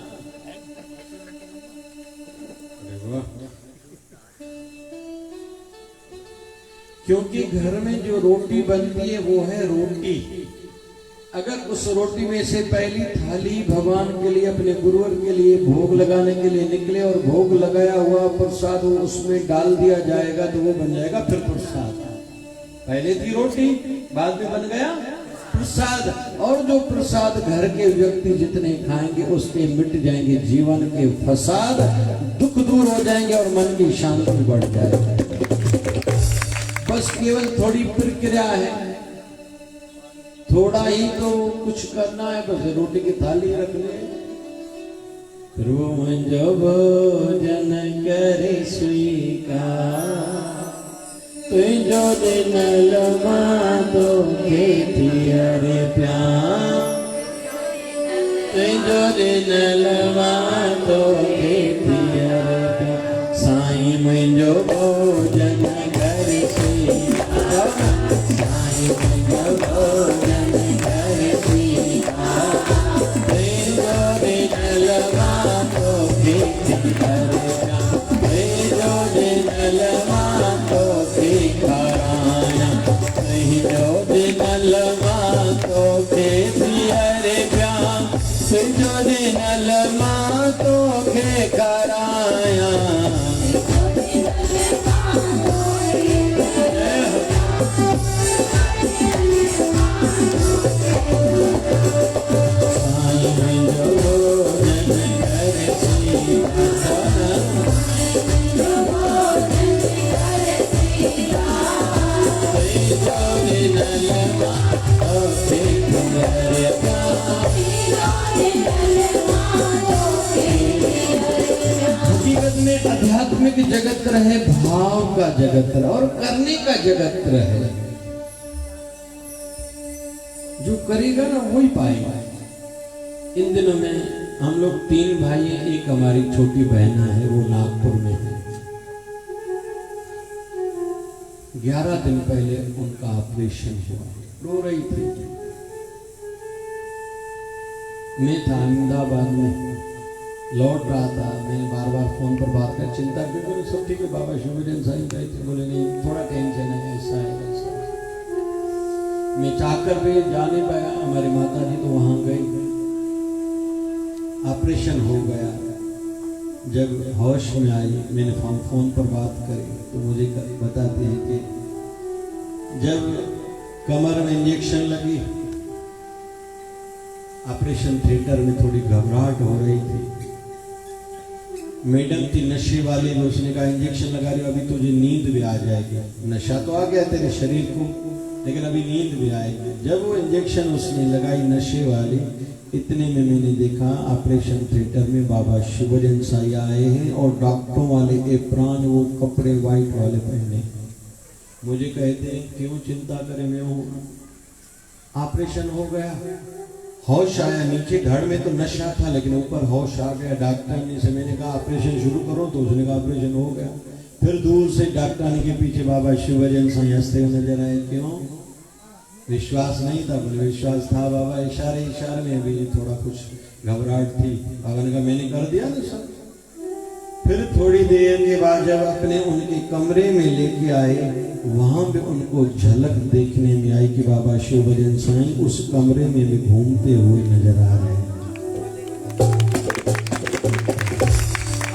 [SPEAKER 1] अरे वाह, क्योंकि घर में जो रोटी बनती है वो है रोटी। अगर उस रोटी में से पहली थाली भगवान के लिए, अपने गुरुवर के लिए भोग लगाने के लिए निकले और भोग लगाया हुआ प्रसाद उसमें डाल दिया जाएगा तो वो बन जाएगा फिर प्रसाद। पहले थी रोटी, बाद में बन गया प्रसाद। और जो प्रसाद घर के व्यक्ति जितने खाएंगे उसके मिट जाएंगे जीवन के फसाद, दुख दूर हो जाएंगे और मन की शांति बढ़ जाएगी। बस केवल थोड़ी प्रक्रिया है, थोड़ा ही तो कुछ करना है, बस रोटी की थाली रख ले। जो भोजन करे स्वीकार, तुझो दिन लमा तो खेती अरे प्यार, तुझो दिन लमा तो खेती अरे प्यार। साईं मुझो भोजन करे स्वीकार, साईं मुझो भोजन आध्यात्मिक जगत रहे, भाव का जगत रहे और करने का जगत रहे। जो करेगा ना वही पाएगा। इन दिनों में हम लोग 3 भाई हैं, एक हमारी छोटी बहना है, वो नागपुर में है। 11 दिन पहले उनका ऑपरेशन हुआ, रो रही थी। मैं था अहमदाबाद में, लौट रहा था, मैंने बार बार फोन पर बात कर, चिंता क्यों? बोले सब ठीक है बाबा, शिवजन साईं गए थे। बोले नहीं थोड़ा टेंशन है, ऐसा है ऐसा। मैं चाहकर भी जा नहीं पाया, हमारी माता जी तो वहां गई, ऑपरेशन हो गया। जब होश में आई, मैंने फोन पर बात करी तो मुझे बताते हैं कि जब कमर में इंजेक्शन लगी ऑपरेशन थिएटर में थोड़ी घबराहट हो रही थी। मैडम थी नशे वाली, उसने कहा इंजेक्शन लगा रही हो, अभी तुझे नींद भी आ जाएगी। नशा तो आ गया तेरे शरीर को, लेकिन अभी नींद भी आएगी। जब वो इंजेक्शन उसने लगाई नशे वाली, इतने में मैंने देखा ऑपरेशन थिएटर में बाबा शिवजन साई आए हैं और डॉक्टरों वाले एप्रॉन, वो कपड़े व्हाइट वाले पहने। मुझे कहते हैं क्यों चिंता करें, मैं हूं। ऑपरेशन हो गया, होश आया, नीचे धड़ में तो नशा था लेकिन ऊपर होश आ गया। डॉक्टर ने से मैंने कहा ऑपरेशन शुरू करो, तो उसने कहा ऑपरेशन हो गया। फिर दूर से डॉक्टर के पीछे बाबा शिवजन साई हंसते हुए नजर आए। क्यों? विश्वास नहीं था? बोले विश्वास था बाबा, इशारे इशारे में भी थोड़ा कुछ घबराहट थी। बाबा ने कहा मैंने कर दिया ना सब। फिर थोड़ी देर के बाद जब अपने उनके कमरे में लेके आए, वहां पे उनको झलक देखने में आई कि बाबा शिवजन साई उस कमरे में भी घूमते हुए नजर आ रहे हैं।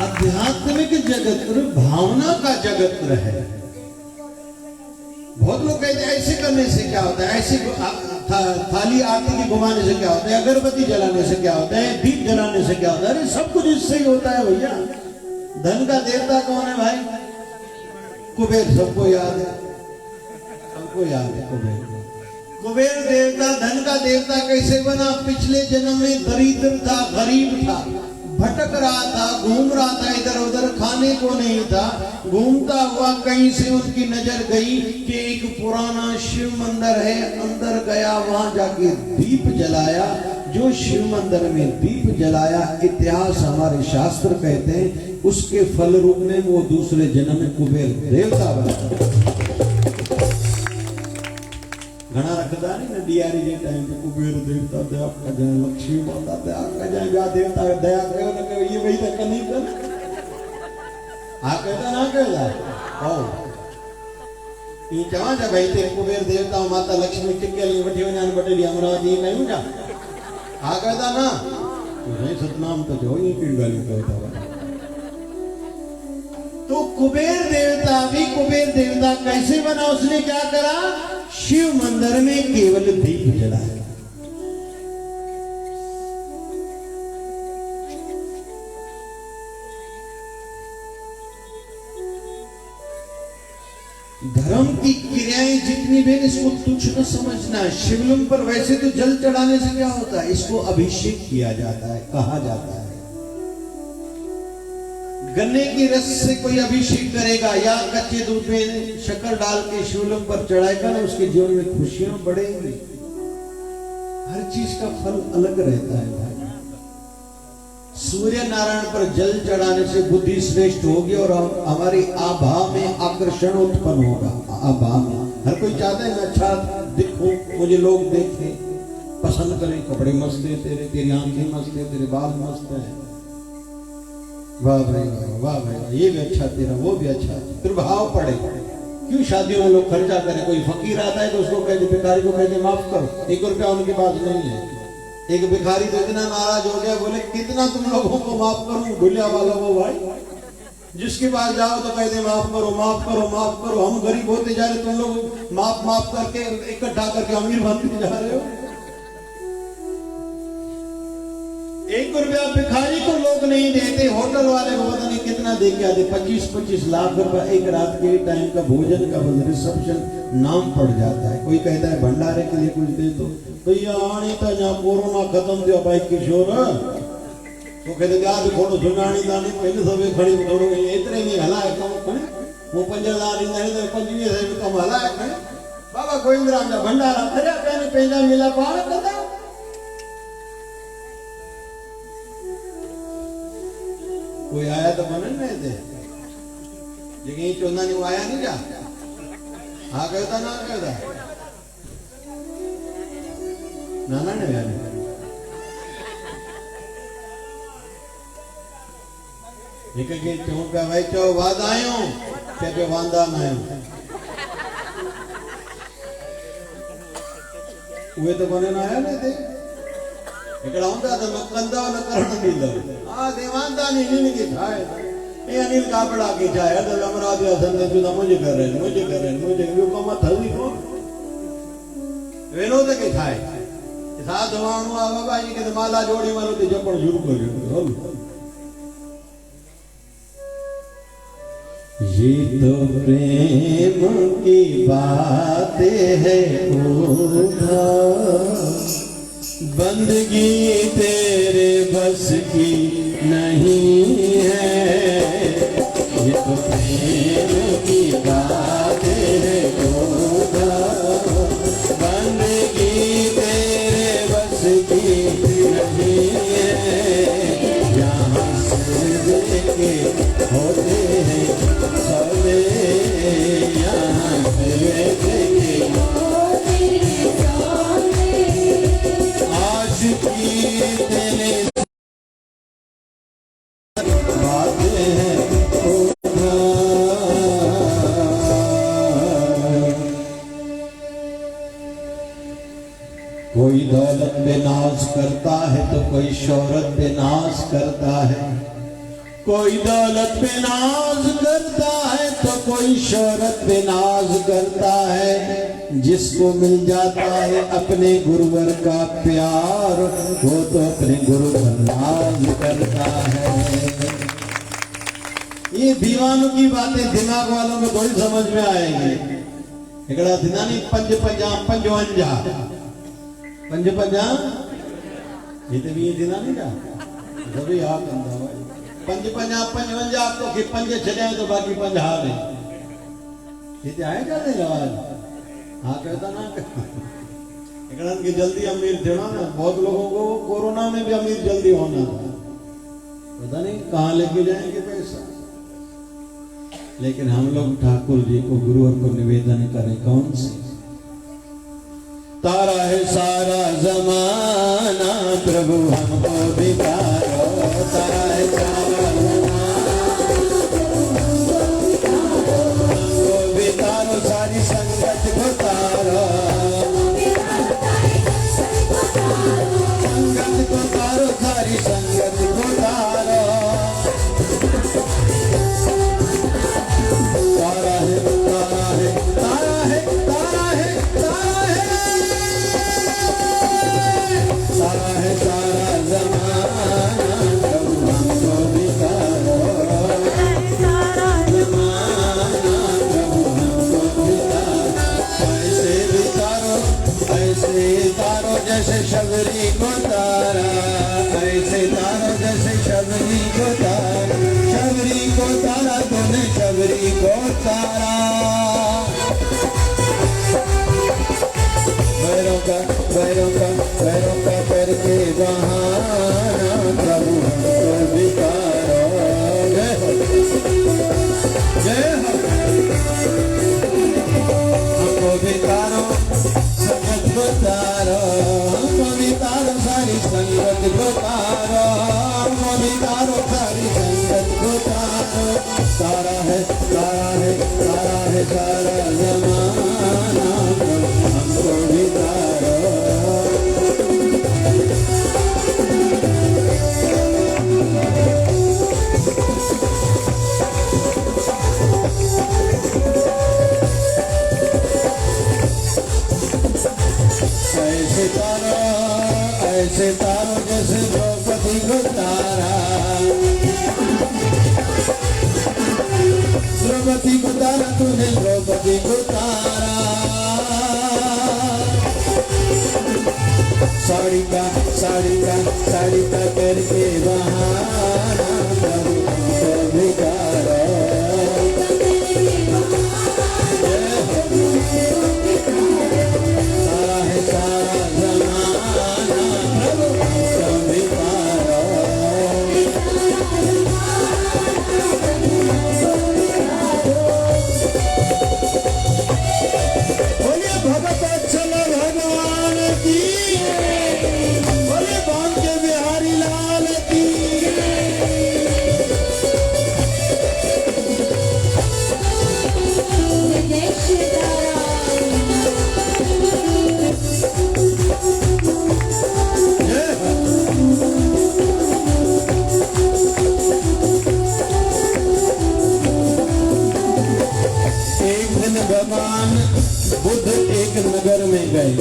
[SPEAKER 1] आध्यात्मिक जगत भावना का जगत है। बहुत लोग कहते हैं ऐसे करने से क्या होता है, ऐसे थाली आरती की घुमाने से क्या होता है, अगरबत्ती जलाने से क्या होता है, दीप जलाने से क्या होता है। अरे सब कुछ इससे ही होता है भैया। धन का देवता कौन है भाई? कुबेर। सबको याद है, सबको याद है कुबेर। कुबेर देवता धन का देवता कैसे बना? पिछले जन्म में दरिद्र था, गरीब था, भटक रहा था, घूम रहा था इधर उधर, खाने को नहीं था। घूमता हुआ कहीं से उसकी नजर गई कि एक पुराना शिव मंदिर है, अंदर गया, वहां जाके दीप जलाया। जो शिव मंदिर में दीप जलाया, इतिहास हमारे शास्त्र कहते हैं, उसके फल रूप में वो दूसरे जन्म में कुबेर देवता बना। घना रखता नहीं ना डियारी के टाइम पे कुबेर देवता दया कर जाए, लक्ष्मी माता दया कर जाए, या देवता दया करो ना करो, ये वही तक नहीं कर आ कहता ना कहता ओ ई चवा जा भाई तेरे कुबेर देवता माता लक्ष्मी टिकेली वठी वनान बटेली अमरावती नहीं जा आ कहता ना तो नहीं सतनाम तो जो ये पिंड वाली कहता। तो कुबेर देवता भी कुबेर देवता कैसे बना? उसने क्या करा? शिव मंदिर में केवल दीप जलाया। धर्म की क्रियाएं जितनी भी इसको तुच्छ न समझना। शिवलिंग पर वैसे तो जल चढ़ाने से क्या होता है? इसको अभिषेक किया जाता है, कहा जाता है। गन्ने की रस से कोई अभिषेक करेगा या कच्चे दूध में शक्कर डाल के शिवलिंग पर चढ़ाएगा ना, उसके जीवन में खुशियां बढ़ेंगी। हर चीज का फल अलग रहता है भाई। सूर्य नारायण पर जल चढ़ाने से बुद्धि श्रेष्ठ होगी और हमारी आभा में आकर्षण उत्पन्न होगा। आभा में हर कोई चाहता है मैं अच्छा दिखूं, मुझे लोग देखें, पसंद करें। कपड़े मस्त है तेरे, तेरी आंखें मस्त है, तेरे बाल मस्त है, वाह भाई वाह भाई, ये भी अच्छा तेरा, वो भी अच्छा। फिर भाव पड़े। क्यों शादियों में लोग खर्चा करें? कोई फकीर आता है तो उसको कहते, भिखारी को कहते माफ करो, 1 रुपया उनके पास नहीं है। एक भिखारी तो इतना नाराज हो गया, बोले कितना तुम लोगों को माफ करूं? ढुलिया वाला वो भाई जिसके पास जाओ तो कहते माफ करो माफ करो माफ करो। हम गरीब होते जा रहे, तुम लोग माफ माफ करके इकट्ठा करके अमीर बनते जा रहे हो। 1 रुपया भिखारी को लोग नहीं देते, होटल वाले को पता नहीं कितना दे के आते, 25-25 लाख रुपया एक रात के टाइम का भोजन का रिसेप्शन नाम पड़ जाता है। कोई कहता है भंडारे के लिए कुछ दे दो, भैया आनी था जहाँ कोरोना खत्म दिया भाई किशोर, तो कहते आज थोड़ा सुनानी था नहीं पहले सब खड़ी थोड़ो इतने नहीं हला है कम खड़े वो 50,000 नहीं तो 25,000 कम हला है खड़े बाबा गोविंदराम जा भंडारा अरे पहले पहला मिला पाड़ करता। कोई आया तो बने नहीं थे, लेकिन चौंदा नहीं आया नहीं जा। हाँ कहता ना कहता नाना ने यार एक के चौं पे भाई चौ वाद आयो ते पे वांदा ना आयो वे तो बने ना आया नहीं थे एकड़ा होता तो मैं कंदा न करण दींदो आ देवांदा नहीं के खाए ए अनिल कापड़ा के जाए तो अमरावती असंदे जुदा मुझे कर मुझे वो कम थली को वेनो तो के खाए साधु माण्हू आहे बाबा इन खे माला जोड़ी वालो ते जपण शुरू करियो। ये तो प्रेम की बातें है बंदगी तेरे बस की नहीं है। ये तो प्रेम की बातें है बंदगी तेरे बस की नहीं है। यहाँ से देखे होते हैं सबे, यहाँ से देखे आज की तेरे बातें हैं कोई दौलत पे नाज करता है तो कोई शोहरत पे नाज करता है। कोई दौलत पे नाज करता है तो कोई शोहरत पे नाज करता है। जिसको मिल जाता है अपने गुरुवर का प्यार वो तो अपने गुरु पर नाज करता है। ये दीवानों की बातें दिमाग वालों को थोड़ी समझ में आएंगी। एकड़ा दिना नहीं पंज पंजा पंजवंजा पंज पंजा ये तो भी ये दिना नहीं था जब याद करता है पंज पंजा पंजवंजा आपको कि पंजे चले तो बाकी पंज हार है ये तो आए जाते रवाज। हाँ कहता ना एकड़ा की जल्दी अमीर देना ना। बहुत लोगों को कोरोना में भी अमीर जल्दी होना था, पता नहीं कहाँ लेके जाएंगे पैसा। लेकिन हम लोग ठाकुर जी को गुरुवर को निवेदन करें कौन से तारा है सारा जमाना प्रभु हमको बितारो। तारा है सारा हमको बितारो सारी संगत को तारो। संगत को तारो सारी संगत को तारो। तारा है तारा है तारा है तारा है तारा है तारा है सारा जमाना प्रभु हमको बितारो। सारा जमाना प्रभु हमको बितारो। ऐसे बितारो ऐसे तारो जैसे शबरी को तारा। ऐसे तारो जैसे शबरी को तारा। शबरी को तारा तूने शबरी को तारा। बैरों का करके बहाना प्रभु हमको बितारो। जय हो जय हो हमको बितारो संगत बितारो। हमको बितारो सारी संगत बितारो। हमको बितारो सारी संगत बितारो। तारा है तारा है तारा है सारा जमाना हमको बितारो। ऐसे तारो जैसे द्रौपदी को तारा। द्रौपदी को तारा तूने द्रौपदी को तारा। साड़ी का करके बहाना प्रभु हमको बितारो। सारा है सारा जमाना प्रभु हमको बितारो। बोलिए भगत चल भगवान की। बोलिए बांध के बिहारी लाल की। एक दिन भगवान बुद्ध एक नगर में गए।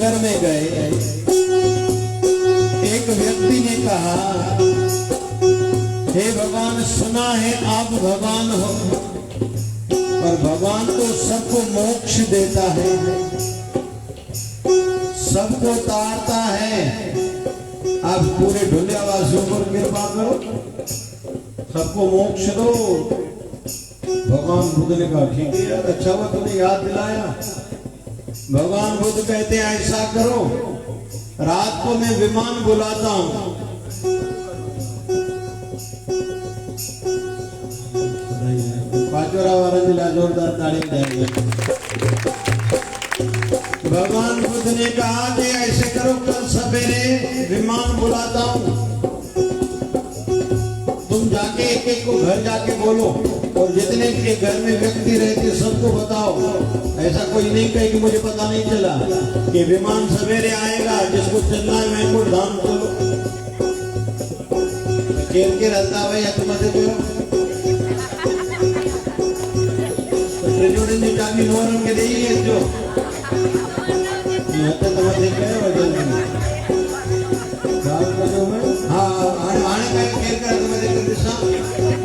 [SPEAKER 1] नगर में गए। एक व्यक्ति ने कहा, हे भगवान, सुना है आप भगवान हो, पर भगवान तो सबको मोक्ष देता है, सबको तारता है। आप पूरे ढुलिया वासियों पर कृपा करो, सबको मोक्ष दो। भगवान बुद्ध ने कहा, ठीक है यार, अच्छा हुआ तुमने याद दिलाया। भगवान बुद्ध कहते हैं, ऐसा करो, रात को मैं विमान बुलाता हूं, पांचोरा वाला जिला जोरदार ताली बजाइए। भगवान बुद्ध ने कहा कि ऐसे करो, कल सवेरे विमान बुलाता हूं, तुम जाके एक एक को घर जाके बोलो, और जितने के घर में व्यक्ति रहते सबको बताओ। ऐसा कोई नहीं कहे कि मुझे पता नहीं चला कि विमान सवेरे आएगा, जिसको चलना है वैकुंठ धाम चलो। खेल के रहता भैया तुम्हारे जो जोड़े चाबी नोरम के देइए जो होते तुम्हारे देख रहे हो जल्दी हाँ आने का खेल कर तुम्हें देख दिशा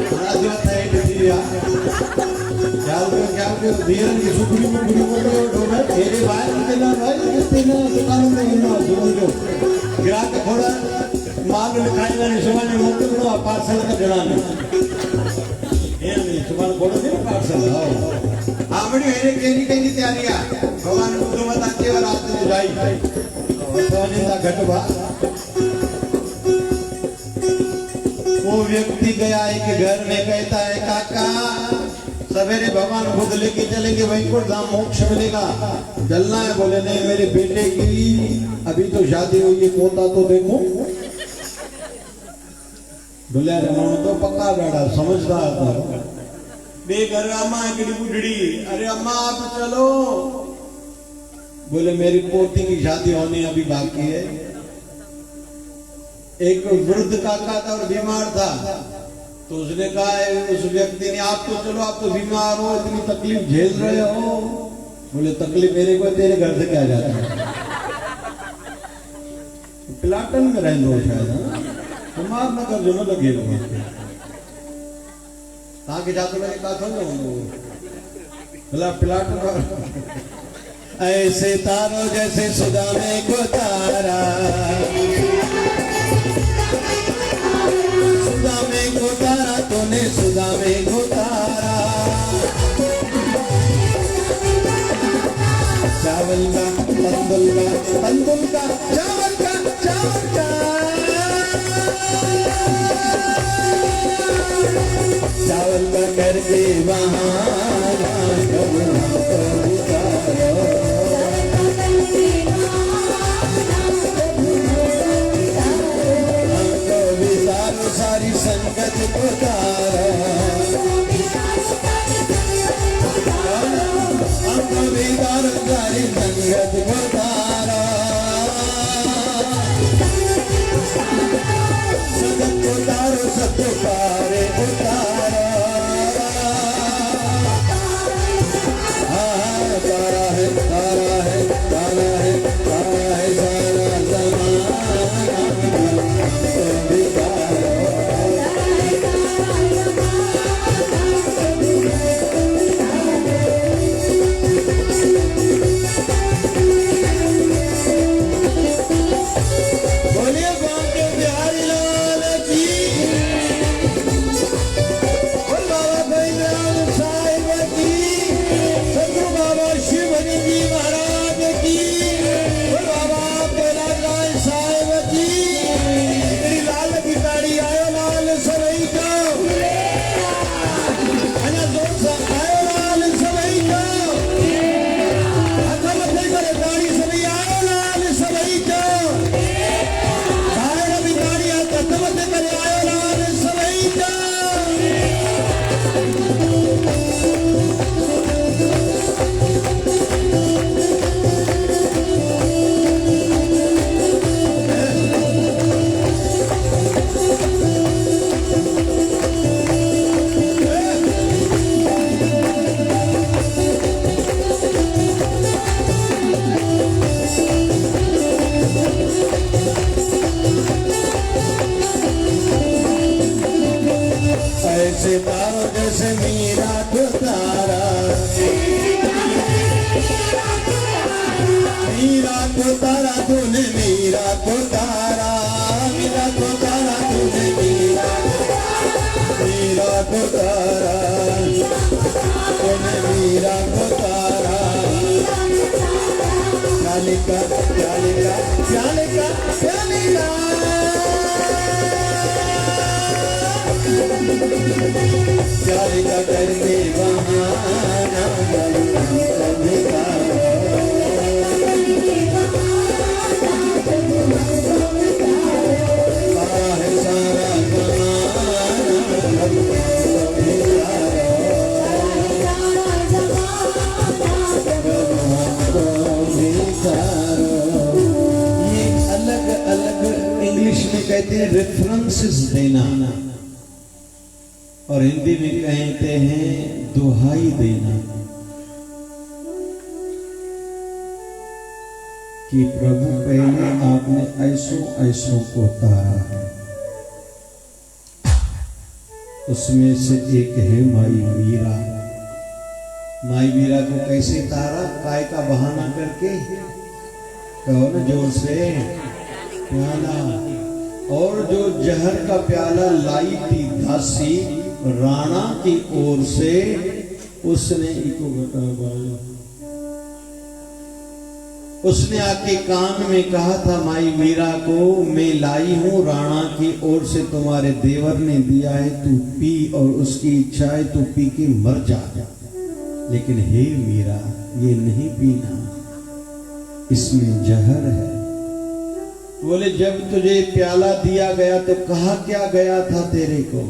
[SPEAKER 1] हमारा जो था ये दिया क्या धीरन की सुखड़ी में गुड़ी को ढोना तेरे भाई के ना भाई किसने ना दुकान में ही ना जो ग्राहक थोड़ा माल लिखाई मैंने सुबह में मुक्त करो पार्सल का जलाने ये नहीं सुबह खोलो दे पार्सल आओ आमड़ी मेरे केनी तैयारी आ भगवान को तो बताते और रात में जाई तो निंदा घटवा वो व्यक्ति गया एक घर में, कहता है काका सवेरे भगवान बुद्ध लेके चलेंगे वैकुंठ धाम मोक्ष मिलेगा, जलना है। बोले नहीं मेरे बेटे की अभी तो शादी हुई है, पोता तो देखो। बोले रमण तो पक्का बेटा समझदार था। बेघर अम्मा की बुढ़ी, अरे अम्मा आप चलो। बोले मेरी पोती की शादी होनी अभी बाकी है। एक वृद्ध काका था और बीमार था, तो उसने कहा उस व्यक्ति ने आप तो चलो, आप तो बीमार हो, इतनी तकलीफ झेल रहे हो। बोले तकलीफ मेरे को तेरे घर से क्या जाता है, पिलाटन में रह लो शायद तुम्हार न कर जो न लगे ताकि जाते मैंने कहा था बोला पिलाटन ऐसे तारो जैसे सुधा में को तारा, सुधा में को तारा तूने सुधा में को तारा। चावल का तंदुल का, तंदुल का चावल का, चावल का चावल का करके बहाना सारी संगत को तारा, हमको भी तारो सारी संगत को तारा। संगत को तारो सबको पारे उतारा। हाँ तारा है तारा है तारा है तारा है सारा जमाना तो भी बोलिए बांके बिहारी लाल की। का प्याले का प्याले का प्याले का प्याले का करके बहाना करने का कहते हैं रेफरेंसेस देना और हिंदी में कहते हैं दुहाई देना कि प्रभु पहले आपने ऐसों ऐसों को तारा है, उसमें से एक है माई मीरा। माई मीरा को कैसे तारा? काय का बहाना करके, कहो ना जोर से, प्याला। और जो जहर का प्याला लाई थी दासी राणा की ओर से, उसने उसने आके कान में कहा था माई मीरा को, मैं लाई हूं राणा की ओर से, तुम्हारे देवर ने दिया है, तू पी और उसकी इच्छा है तू पी के मर जा। लेकिन हे मीरा, ये नहीं पीना, इसमें जहर है। बोले जब तुझे प्याला दिया गया तो कहा क्या गया था तेरे को?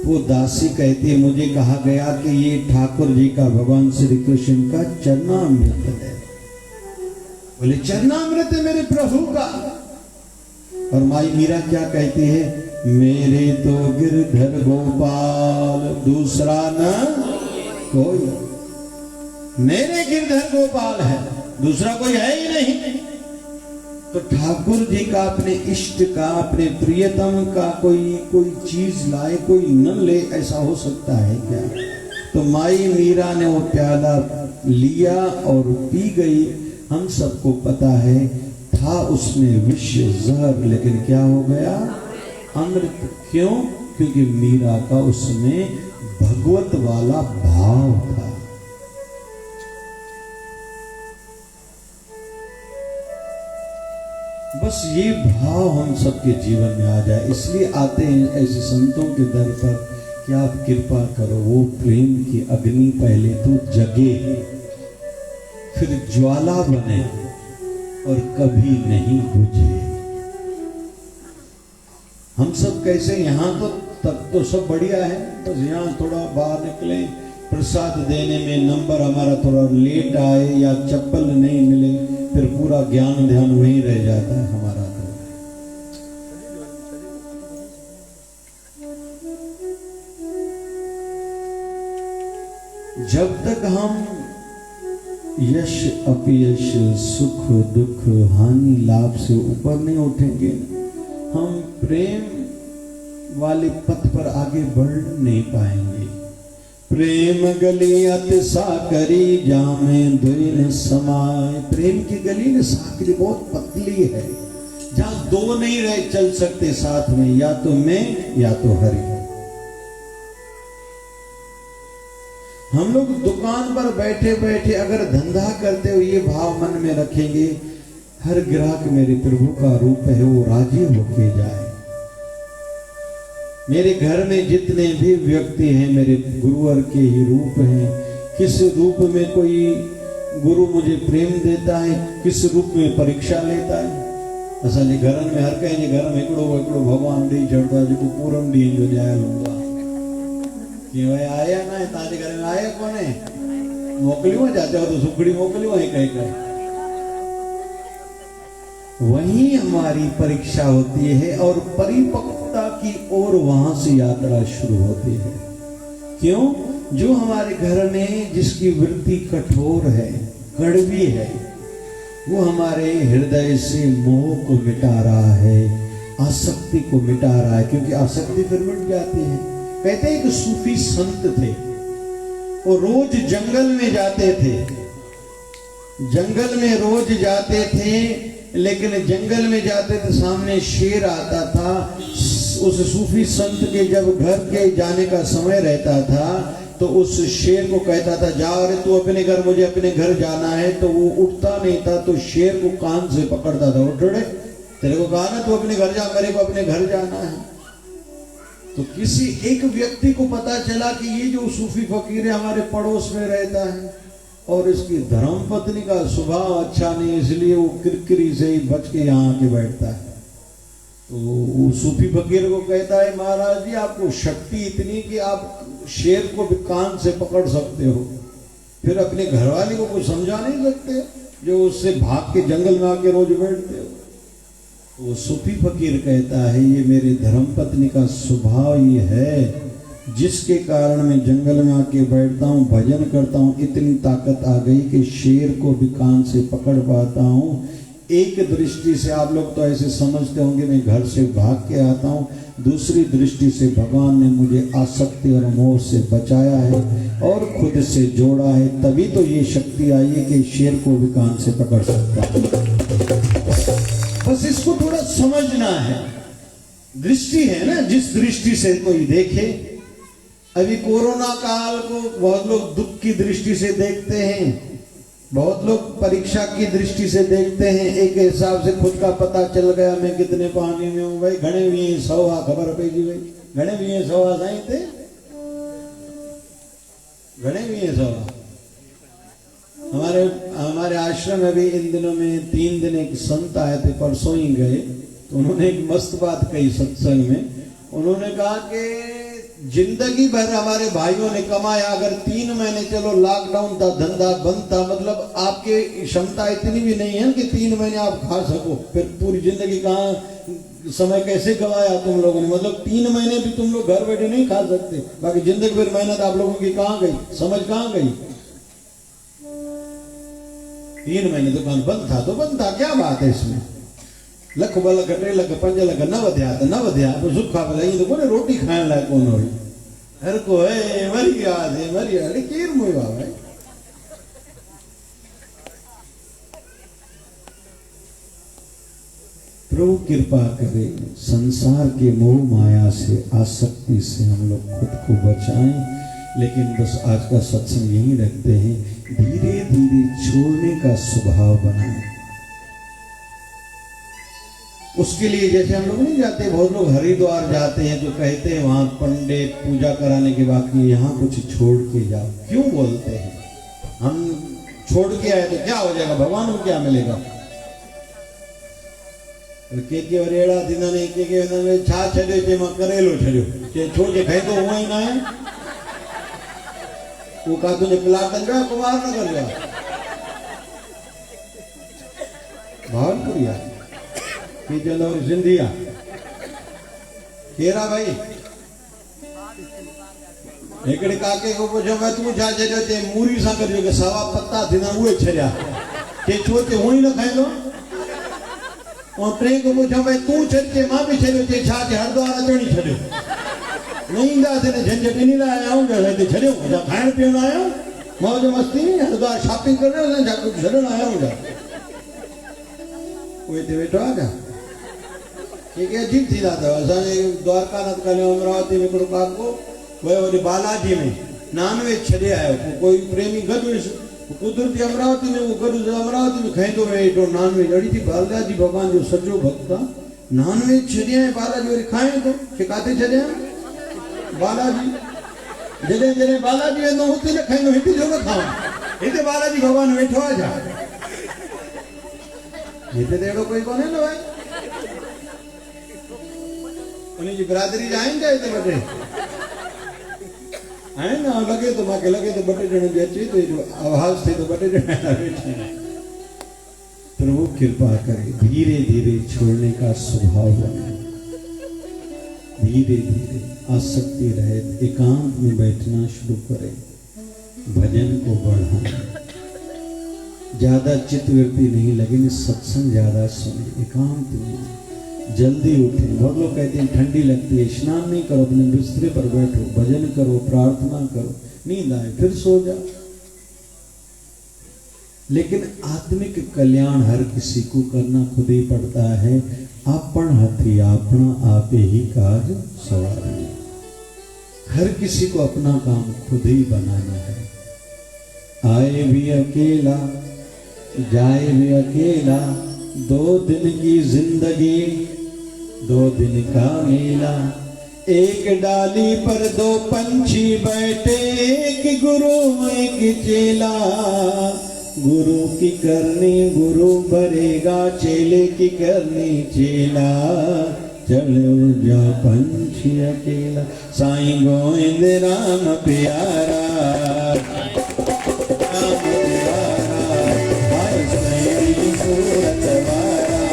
[SPEAKER 1] वो दासी कहती है मुझे कहा गया कि ये ठाकुर जी का, भगवान श्री कृष्ण का चरणामृत है। बोले चरणामृत है मेरे प्रभु का। और माई मीरा क्या कहती है? मेरे तो गिरधर गोपाल दूसरा न कोई, मेरे गिरधर गोपाल है, दूसरा कोई है ही नहीं। तो ठाकुर जी का, अपने इष्ट का, अपने प्रियतम का कोई चीज लाए, कोई न ले, ऐसा हो सकता है क्या? तो माई मीरा ने वो प्याला लिया और पी गई। हम सबको पता है था उसमें विष जहर, लेकिन क्या हो गया? अमृत। क्यों? क्योंकि मीरा का उसमें भगवत वाला भाव था। बस ये भाव हम सबके जीवन में आ जाए, इसलिए आते हैं ऐसे संतों के दर पर कि आप कृपा करो, वो प्रेम की अग्नि पहले तो जगे, फिर ज्वाला बने और कभी नहीं बुझे। हम सब कैसे यहाँ तो तब तो सब बढ़िया है, बस यहाँ थोड़ा बाहर निकले, प्रसाद देने में नंबर हमारा थोड़ा लेट आए या चप्पल नहीं मिले, फिर पूरा ज्ञान ध्यान वहीं रह जाता है हमारा। जब तक हम यश अपयश, सुख दुख, हानि लाभ से ऊपर नहीं उठेंगे, हम प्रेम वाले पथ पर आगे बढ़ नहीं पाएंगे। प्रेम गली अति साकरी जामे दुइन समाए। प्रेम की गली न साकरी बहुत पतली है, जहां दो नहीं रह चल सकते साथ में, या तो मैं या तो हरि। हम लोग दुकान पर बैठे बैठे अगर धंधा करते हुए ये भाव मन में रखेंगे, हर ग्राहक मेरे प्रभु का रूप है, वो राजी होके जाए। मेरे घर में जितने भी व्यक्ति हैं मेरे गुरुवर के ही रूप हैं। किस रूप में कोई गुरु मुझे प्रेम देता है, किस रूप में परीक्षा लेता है। असांजे घर में हर कंहिंजे घर में हिकिड़ो भगवान ॾेई छॾंदो आहे, जेको पूरन ॾींहं जो न्याय हूंदो आहे। कि भाई आया ना है, तव्हांजे घर में आया कोने, मोकिलियो जाते हो तो सुखड़ी मोकिलियो है कहीं कहीं। वही हमारी परीक्षा होती है और परिपक्वता की ओर वहां से यात्रा शुरू होती है। क्यों? जो हमारे घर में जिसकी वृत्ति कठोर है, कड़वी है, वो हमारे हृदय से मोह को मिटा रहा है, आसक्ति को मिटा रहा है। क्योंकि आसक्ति फिर मिट जाती है। कहते हैं कि सूफी संत थे, वो रोज जंगल में जाते थे, जंगल में रोज जाते थे, लेकिन जंगल में जाते थे सामने शेर आता था। उस सूफी संत के जब घर के जाने का समय रहता था तो उस शेर को कहता था जा रे तू अपने घर, मुझे अपने घर जाना है। तो वो उठता नहीं था, तो शेर को कान से पकड़ता था, उठ रे, तेरे को कहा ना तू अपने घर जा, मेरे को अपने घर जाना है। तो किसी एक व्यक्ति को पता चला कि ये जो सूफी फकीर है हमारे पड़ोस में रहता है और इसकी धर्मपत्नी का स्वभाव अच्छा नहीं, इसलिए वो किरकिरी से ही बच के यहाँ आके बैठता है। तो वो सूफी फकीर को कहता है महाराज जी आपको शक्ति इतनी कि आप शेर को भी कान से पकड़ सकते हो, फिर अपने घरवाली को कुछ समझा नहीं सकते जो उससे भाग के जंगल में आके रोज बैठते हो। वो सूफी फकीर कहता है ये मेरे धर्मपत्नी का स्वभाव ये है जिसके कारण मैं जंगल में आके बैठता हूँ, भजन करता हूँ, इतनी ताकत आ गई कि शेर को भी कान से पकड़ पाता हूँ। एक दृष्टि से आप लोग तो ऐसे समझते होंगे मैं घर से भाग के आता हूँ, दूसरी दृष्टि से भगवान ने मुझे आसक्ति और मोह से बचाया है और खुद से जोड़ा है, तभी तो ये शक्ति आई है कि शेर को भी कान से पकड़ सकता है। बस इसको थोड़ा समझना है, दृष्टि है ना, जिस दृष्टि से कोई देखे। अभी कोरोना काल को बहुत लोग दुख की दृष्टि से देखते हैं, बहुत लोग परीक्षा की दृष्टि से देखते हैं, एक हिसाब से खुद का पता चल गया मैं कितने पानी में हूं। भाई घणे भी सवा खबर पेगी, भाई घणे भी सवा साई थे, घणे भी सवा। हमारे आश्रम में भी इन दिनों में 3 दिन एक संत आए थे, परसों ही गए, तो उन्होंने एक मस्त बात कही सत्संग में। उन्होंने कहा कि जिंदगी भर हमारे भाइयों ने कमाया, अगर 3 महीने चलो लॉकडाउन था, धंधा बंद था, मतलब आपके क्षमता इतनी भी नहीं है कि 3 महीने आप खा सको, फिर पूरी जिंदगी कहाँ समय कैसे गवाया तुम लोगों ने, मतलब 3 महीने भी तुम लोग घर बैठे नहीं खा सकते, बाकी जिंदगी भर मेहनत आप लोगों की कहाँ गई, समझ कहाँ गई। 3 महीने दुकान बंद था तो बंद था, क्या बात है इसमें। लख ब लख 3 लख 5 लख न वधिया त न वधिया, सुखा भला तो कोने रोटी खाइण लाइ कोन हुई, हर को है मरी गया थे मरी गया केर मुयो भाई। प्रभु कृपा करे संसार के मोह माया से, आसक्ति से हम लोग खुद को बचाएं। लेकिन बस आज का सत्संग यही रखते हैं, धीरे धीरे छोड़ने का स्वभाव बनाएं। उसके लिए जैसे हम लोग नहीं जाते, बहुत लोग हरिद्वार जाते हैं तो कहते हैं वहां पंडित पूजा कराने के बाद कि यहाँ कुछ छोड़ के जाओ। क्यों बोलते हैं? हम छोड़ के आए तो क्या हो जाएगा, भगवान को क्या मिलेगा। के वरेड़ा दिन ने के छा छड़े जे मां करेलो छड़ियो के छो जे खाई तो हुआ ही ना है, वो का तुझे प्लाट अंगा कुमार न कर जा भावनपुरिया की चलो जिंदिया केरा भाई एकड़े काके को पूछो मैं तू छा छड़ियो ते मूरी सा करजो के सवा पत्ता थी ना उहे छड़िया के छो ते हुई न खाइलो। और टे को पूछो भाई तू छड़के मां भी छड़ियो ते छा जे हरद्वार अचणी छड़ियो नहीं दा थे झंझट नहीं लाया हूं जैसे छड़ियो जा खाइण पीण आया मौज मस्ती नहीं, हरद्वार शॉपिंग कर रहे हो जा कुछ छड़ण आया हूं जा कोई ते बैठो आ जा के अजीब थी था। असांजे द्वारका नाथ काले अमरावती में हिकिड़ो काको वयो वरी बालाजी में नॉनवेज छॾे आयो, कोई प्रेमी गॾु कुदरती अमरावती में वो गॾु अमरावती में खाईंदो रहे एॾो नॉनवेज। अड़ी थी बालाजी भगवान जो सॼो भक्त आहे, नॉनवेज छॾे आए बालाजी वरी खाए थो के काथे छॾे आयो बालाजी, जॾहिं जॾहिं बालाजी वेंदो हुते न खाईंदो, हिते छो न खावां, हिते बालाजी भगवान वेठो आहे छा, हिते त अहिड़ो कोई कोन्हे न भाई। उनजी बिरादरी जा आहिनि छा हिते ॿ टे आहिनि न, लॻे थो मूंखे लॻे थो 2 टे ॼणनि जी अचे थो आवाज़ थिए थो 2 टे ॼणा वेठा आहिनि। प्रभु कृपा करे धीरे धीरे छोड़ने का स्वभाव बनाए, धीरे धीरे आसक्ति रहित एकांत में बैठना शुरू करें, भजन को बढ़ाएं, ज्यादा चित्तवृत्ति नहीं लगे, सत्संग ज्यादा सुने, एकांत में जल्दी उठे। बहुत लोग कहते हैं ठंडी लगती है, स्नान नहीं करो, अपने बिस्तरे पर बैठो, भजन करो, प्रार्थना करो, नींद आए फिर सो जाओ। लेकिन आत्मिक कल्याण हर किसी को करना खुद ही पड़ता है। आपण हथी आपना आपे ही काज सवारने। हर किसी को अपना काम खुद ही बनाना है। आए भी अकेला जाए भी अकेला, 2 दिन की जिंदगी 2 दिन का मेला। एक डाली पर 2 पंछी बैठे, एक गुरु एक चेला। गुरु की करनी गुरु भरेगा, चेले की करनी चेला। चलो जा पंछी अकेला, साईं गोविंद राम प्यारा। राम प्यारा हाय सैनी सूरत वारा।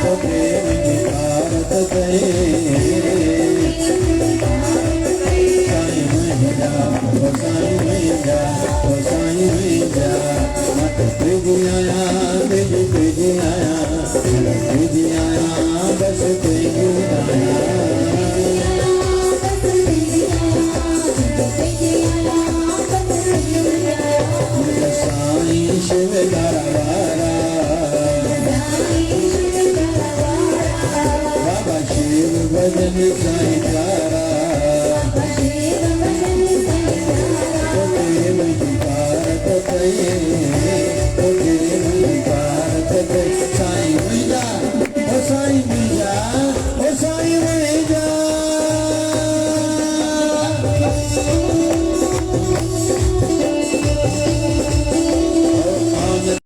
[SPEAKER 1] तो प्रेम निकारत गए, साईं में जा ओ साईं में जा ओ साईं में जा। मत तुझ आया तुझ आया तुझ आया बस तुझ आया। साईं शिव दरबारा, बाबा शिव भजन साईं